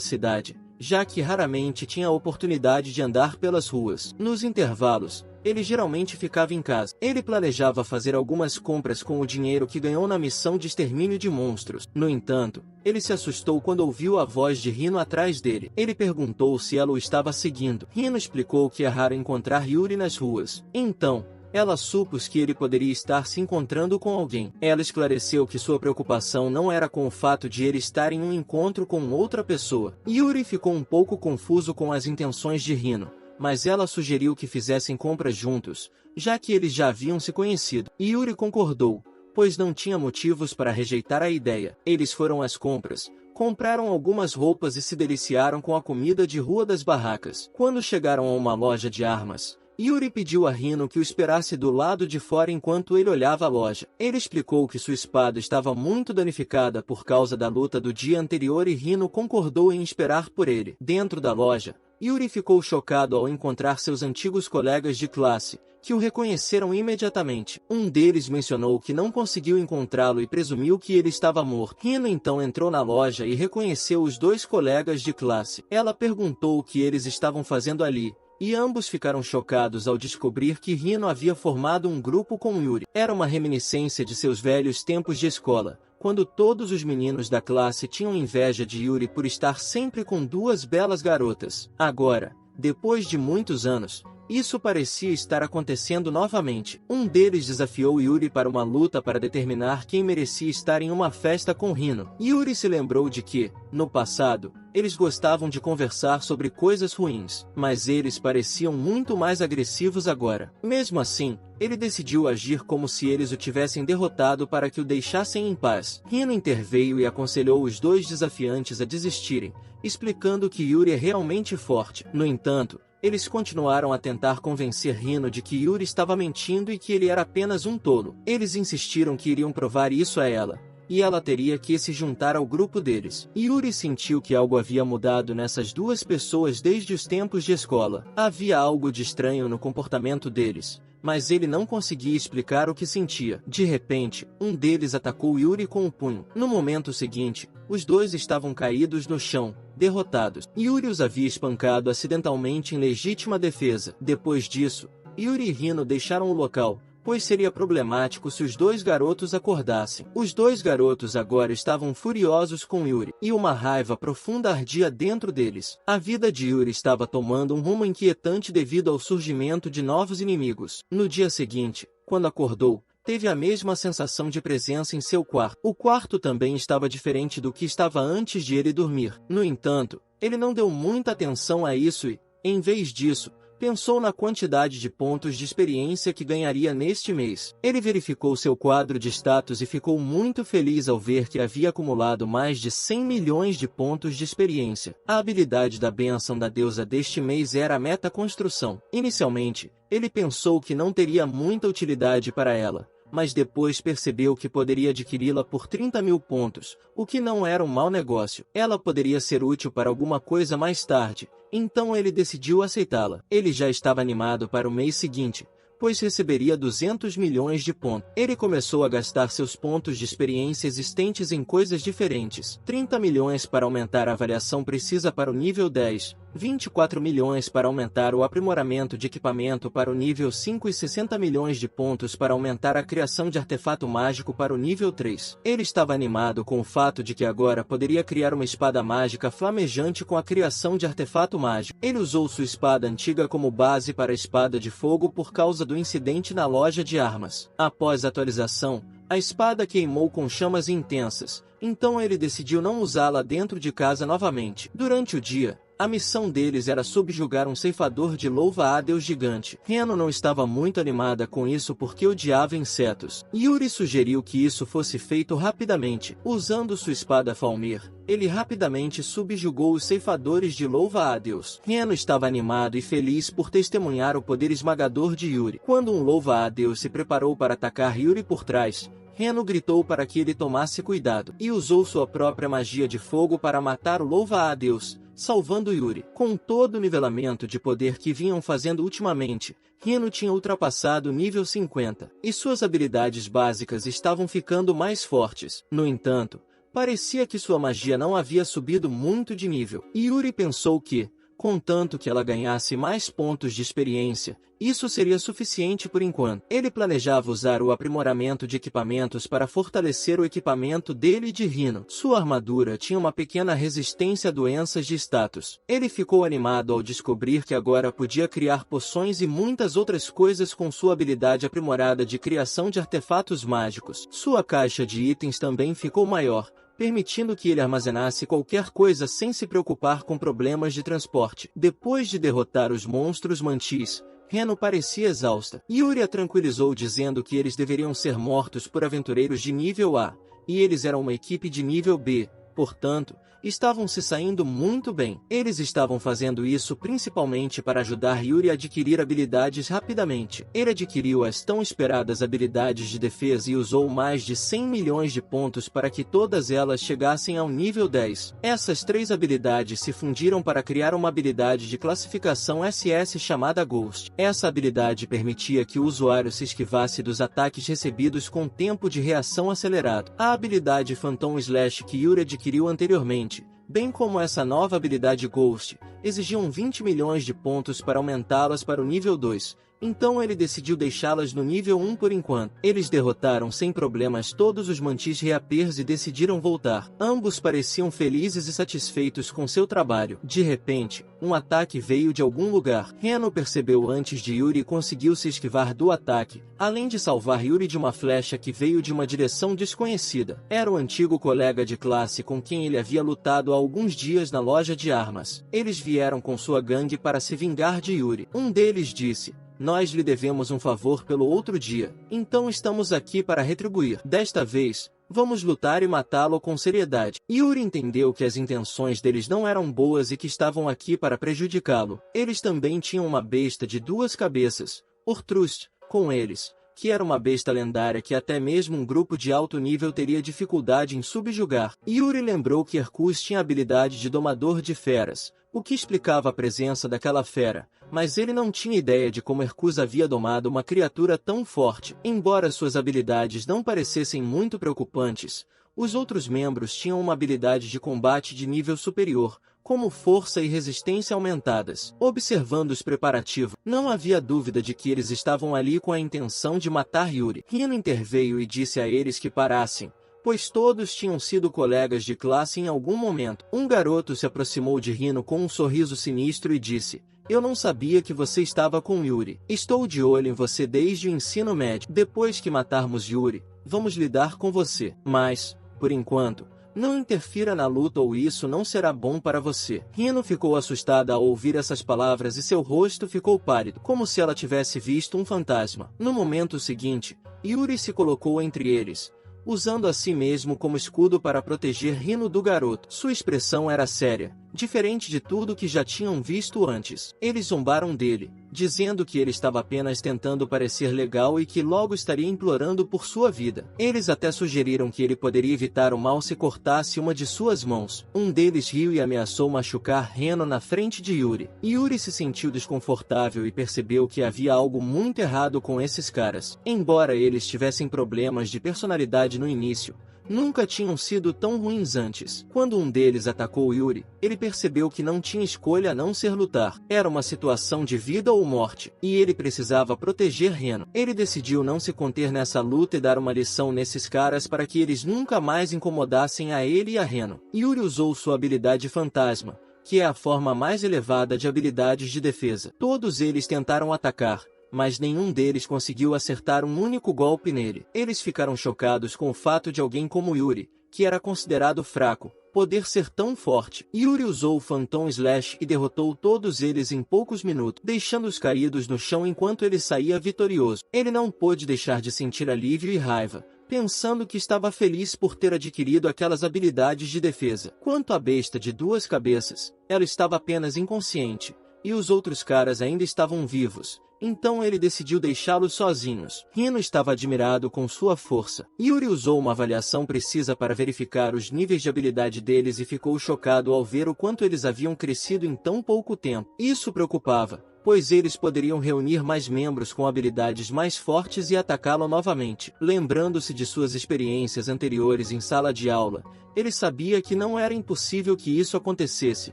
cidade, já que raramente tinha a oportunidade de andar pelas ruas. Nos intervalos, ele geralmente ficava em casa. Ele planejava fazer algumas compras com o dinheiro que ganhou na missão de extermínio de monstros. No entanto, ele se assustou quando ouviu a voz de Rino atrás dele. Ele perguntou se ela o estava seguindo. Rino explicou que é raro encontrar Yuri nas ruas. Então, ela supôs que ele poderia estar se encontrando com alguém. Ela esclareceu que sua preocupação não era com o fato de ele estar em um encontro com outra pessoa. Yuri ficou um pouco confuso com as intenções de Rino, mas ela sugeriu que fizessem compras juntos, já que eles já haviam se conhecido. Yuri concordou, pois não tinha motivos para rejeitar a ideia. Eles foram às compras, compraram algumas roupas e se deliciaram com a comida de rua das barracas. Quando chegaram a uma loja de armas, Yuri pediu a Rino que o esperasse do lado de fora enquanto ele olhava a loja. Ele explicou que sua espada estava muito danificada por causa da luta do dia anterior e Rino concordou em esperar por ele. Dentro da loja, Yuri ficou chocado ao encontrar seus antigos colegas de classe, que o reconheceram imediatamente. Um deles mencionou que não conseguiu encontrá-lo e presumiu que ele estava morto. Rino então entrou na loja e reconheceu os dois colegas de classe. Ela perguntou o que eles estavam fazendo ali, e ambos ficaram chocados ao descobrir que Rino havia formado um grupo com Yuri. Era uma reminiscência de seus velhos tempos de escola, quando todos os meninos da classe tinham inveja de Yuri por estar sempre com duas belas garotas. Agora, depois de muitos anos, isso parecia estar acontecendo novamente. Um deles desafiou Yuri para uma luta para determinar quem merecia estar em uma festa com Rino. Yuri se lembrou de que, no passado, eles gostavam de conversar sobre coisas ruins, mas eles pareciam muito mais agressivos agora. Mesmo assim, ele decidiu agir como se eles o tivessem derrotado para que o deixassem em paz. Rino interveio e aconselhou os dois desafiantes a desistirem, explicando que Yuri é realmente forte. No entanto, eles continuaram a tentar convencer Rino de que Yuri estava mentindo e que ele era apenas um tolo. Eles insistiram que iriam provar isso a ela, e ela teria que se juntar ao grupo deles. Yuri sentiu que algo havia mudado nessas duas pessoas desde os tempos de escola. Havia algo de estranho no comportamento deles, mas ele não conseguia explicar o que sentia. De repente, um deles atacou Yuri com o punho. No momento seguinte, os dois estavam caídos no chão, derrotados. Yuri os havia espancado acidentalmente em legítima defesa. Depois disso, Yuri e Rino deixaram o local, pois seria problemático se os dois garotos acordassem. Os dois garotos agora estavam furiosos com Yuri, e uma raiva profunda ardia dentro deles. A vida de Yuri estava tomando um rumo inquietante devido ao surgimento de novos inimigos. No dia seguinte, quando acordou, teve a mesma sensação de presença em seu quarto. O quarto também estava diferente do que estava antes de ele dormir. No entanto, ele não deu muita atenção a isso e, em vez disso, pensou na quantidade de pontos de experiência que ganharia neste mês. Ele verificou seu quadro de status e ficou muito feliz ao ver que havia acumulado mais de 100 milhões de pontos de experiência. A habilidade da bênção da deusa deste mês era a metaconstrução. Inicialmente, ele pensou que não teria muita utilidade para ela, mas depois percebeu que poderia adquiri-la por 30 mil pontos, o que não era um mau negócio. Ela poderia ser útil para alguma coisa mais tarde, então ele decidiu aceitá-la. Ele já estava animado para o mês seguinte, pois receberia 200 milhões de pontos. Ele começou a gastar seus pontos de experiência existentes em coisas diferentes. 30 milhões para aumentar a avaliação precisa para o nível 10, 24 milhões para aumentar o aprimoramento de equipamento para o nível 5 e 60 milhões de pontos para aumentar a criação de artefato mágico para o nível 3. Ele estava animado com o fato de que agora poderia criar uma espada mágica flamejante com a criação de artefato mágico. Ele usou sua espada antiga como base para a espada de fogo por causa do incidente na loja de armas. Após a atualização, a espada queimou com chamas intensas, então ele decidiu não usá-la dentro de casa novamente. Durante o dia, a missão deles era subjugar um ceifador de louva-a-Deus gigante. Reno não estava muito animada com isso porque odiava insetos. Yuri sugeriu que isso fosse feito rapidamente. Usando sua espada Falmir, ele rapidamente subjugou os ceifadores de louva-a-Deus. Reno estava animado e feliz por testemunhar o poder esmagador de Yuri. Quando um louva-a-Deus se preparou para atacar Yuri por trás, Reno gritou para que ele tomasse cuidado, e usou sua própria magia de fogo para matar o louva-a-Deus, salvando Yuri. Com todo o nivelamento de poder que vinham fazendo ultimamente, Reno tinha ultrapassado o nível 50, e suas habilidades básicas estavam ficando mais fortes. No entanto, parecia que sua magia não havia subido muito de nível. Yuri pensou que, contanto que ela ganhasse mais pontos de experiência. Isso seria suficiente por enquanto. Ele planejava usar o aprimoramento de equipamentos para fortalecer o equipamento dele e de Rhino. Sua armadura tinha uma pequena resistência a doenças de status. Ele ficou animado ao descobrir que agora podia criar poções e muitas outras coisas com sua habilidade aprimorada de criação de artefatos mágicos. Sua caixa de itens também ficou maior, permitindo que ele armazenasse qualquer coisa sem se preocupar com problemas de transporte. Depois de derrotar os monstros mantis, Reno parecia exausta. Yuri a tranquilizou dizendo que eles deveriam ser mortos por aventureiros de nível A, e eles eram uma equipe de nível B, portanto, estavam se saindo muito bem. Eles estavam fazendo isso principalmente para ajudar Yuri a adquirir habilidades rapidamente. Ele adquiriu as tão esperadas habilidades de defesa e usou mais de 100 milhões de pontos para que todas elas chegassem ao nível 10. Essas 3 habilidades se fundiram para criar uma habilidade de classificação SS chamada Ghost. Essa habilidade permitia que o usuário se esquivasse dos ataques recebidos com tempo de reação acelerado. A habilidade Phantom Slash que Yuri adquiriu anteriormente, bem como essa nova habilidade Ghost, exigiam 20 milhões de pontos para aumentá-las para o nível 2, então ele decidiu deixá-las no nível 1 por enquanto. Eles derrotaram sem problemas todos os mantis reapers e decidiram voltar. Ambos pareciam felizes e satisfeitos com seu trabalho. De repente, um ataque veio de algum lugar. Reno percebeu antes de Yuri e conseguiu se esquivar do ataque, além de salvar Yuri de uma flecha que veio de uma direção desconhecida. Era o antigo colega de classe com quem ele havia lutado há alguns dias na loja de armas. Eles vieram com sua gangue para se vingar de Yuri. Um deles disse: "Nós lhe devemos um favor pelo outro dia, então estamos aqui para retribuir. Desta vez, vamos lutar e matá-lo com seriedade." Yuri entendeu que as intenções deles não eram boas e que estavam aqui para prejudicá-lo. Eles também tinham uma besta de 2 cabeças, Ortrust, com eles, que era uma besta lendária que até mesmo um grupo de alto nível teria dificuldade em subjugar. Yuri lembrou que Hercus tinha a habilidade de domador de feras, o que explicava a presença daquela fera, mas ele não tinha ideia de como Hercus havia domado uma criatura tão forte. Embora suas habilidades não parecessem muito preocupantes, os outros membros tinham uma habilidade de combate de nível superior, como força e resistência aumentadas. Observando os preparativos, não havia dúvida de que eles estavam ali com a intenção de matar Yuri. Rino interveio e disse a eles que parassem, pois todos tinham sido colegas de classe em algum momento. Um garoto se aproximou de Rino com um sorriso sinistro e disse: "Eu não sabia que você estava com Yuri. Estou de olho em você desde o ensino médio. Depois que matarmos Yuri, vamos lidar com você. Mas, por enquanto, não interfira na luta ou isso não será bom para você." Rino ficou assustada ao ouvir essas palavras e seu rosto ficou pálido, como se ela tivesse visto um fantasma. No momento seguinte, Yuri se colocou entre eles, usando a si mesmo como escudo para proteger Rino do garoto. Sua expressão era séria, diferente de tudo que já tinham visto antes. Eles zombaram dele, dizendo que ele estava apenas tentando parecer legal e que logo estaria implorando por sua vida. Eles até sugeriram que ele poderia evitar o mal se cortasse uma de suas mãos. Um deles riu e ameaçou machucar Reno na frente de Yuri. Yuri se sentiu desconfortável e percebeu que havia algo muito errado com esses caras. Embora eles tivessem problemas de personalidade no início, nunca tinham sido tão ruins antes. Quando um deles atacou Yuri, ele percebeu que não tinha escolha a não ser lutar. Era uma situação de vida ou morte, e ele precisava proteger Reno. Ele decidiu não se conter nessa luta e dar uma lição nesses caras para que eles nunca mais incomodassem a ele e a Reno. Yuri usou sua habilidade fantasma, que é a forma mais elevada de habilidades de defesa. Todos eles tentaram atacar, mas nenhum deles conseguiu acertar um único golpe nele. Eles ficaram chocados com o fato de alguém como Yuri, que era considerado fraco, poder ser tão forte. Yuri usou o Phantom Slash e derrotou todos eles em poucos minutos, deixando-os caídos no chão enquanto ele saía vitorioso. Ele não pôde deixar de sentir alívio e raiva, pensando que estava feliz por ter adquirido aquelas habilidades de defesa. Quanto à besta de 2 cabeças, ela estava apenas inconsciente, e os outros caras ainda estavam vivos. Então ele decidiu deixá-los sozinhos. Rino estava admirado com sua força. Yuri usou uma avaliação precisa para verificar os níveis de habilidade deles e ficou chocado ao ver o quanto eles haviam crescido em tão pouco tempo. Isso preocupava, pois eles poderiam reunir mais membros com habilidades mais fortes e atacá-lo novamente. Lembrando-se de suas experiências anteriores em sala de aula, ele sabia que não era impossível que isso acontecesse,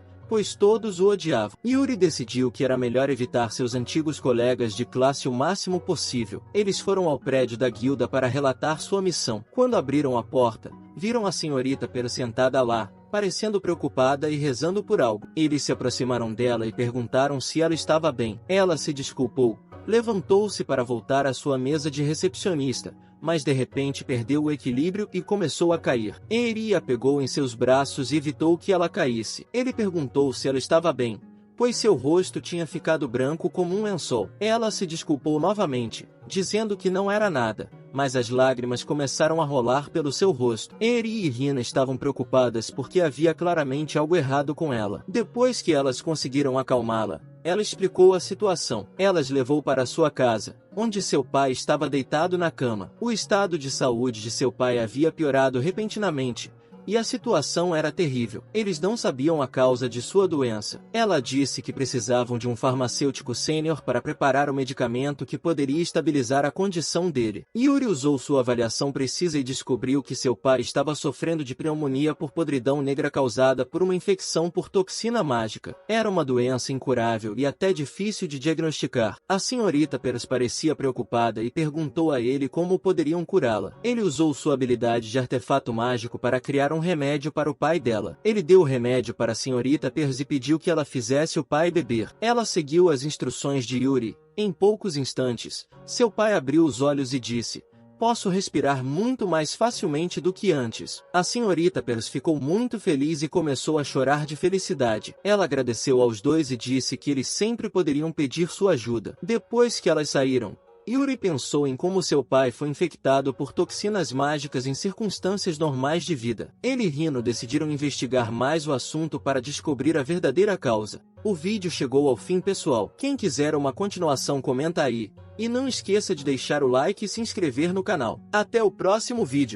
pois todos o odiavam. Yuri decidiu que era melhor evitar seus antigos colegas de classe o máximo possível. Eles foram ao prédio da guilda para relatar sua missão. Quando abriram a porta, viram a senhorita Per sentada lá, parecendo preocupada e rezando por algo. Eles se aproximaram dela e perguntaram se ela estava bem. Ela se desculpou, levantou-se para voltar à sua mesa de recepcionista, mas de repente perdeu o equilíbrio e começou a cair. Eri a pegou em seus braços e evitou que ela caísse. Ele perguntou se ela estava bem, pois seu rosto tinha ficado branco como um lençol. Ela se desculpou novamente, dizendo que não era nada, mas as lágrimas começaram a rolar pelo seu rosto. Eri e Rina estavam preocupadas porque havia claramente algo errado com ela. Depois que elas conseguiram acalmá-la, ela explicou a situação. Ela as levou para sua casa, onde seu pai estava deitado na cama. O estado de saúde de seu pai havia piorado repentinamente, e a situação era terrível. Eles não sabiam a causa de sua doença. Ela disse que precisavam de um farmacêutico sênior para preparar o medicamento que poderia estabilizar a condição dele. Yuri usou sua avaliação precisa e descobriu que seu pai estava sofrendo de pneumonia por podridão negra causada por uma infecção por toxina mágica. Era uma doença incurável e até difícil de diagnosticar. A senhorita Pers parecia preocupada e perguntou a ele como poderiam curá-la. Ele usou sua habilidade de artefato mágico para criar um remédio para o pai dela. Ele deu o remédio para a senhorita Pers e pediu que ela fizesse o pai beber. Ela seguiu as instruções de Yuri. Em poucos instantes, seu pai abriu os olhos e disse: "Posso respirar muito mais facilmente do que antes." A senhorita Pers ficou muito feliz e começou a chorar de felicidade. Ela agradeceu aos dois e disse que eles sempre poderiam pedir sua ajuda. Depois que elas saíram, Yuri pensou em como seu pai foi infectado por toxinas mágicas em circunstâncias normais de vida. Ele e Rino decidiram investigar mais o assunto para descobrir a verdadeira causa. O vídeo chegou ao fim, pessoal. Quem quiser uma continuação comenta aí. E não esqueça de deixar o like e se inscrever no canal. Até o próximo vídeo.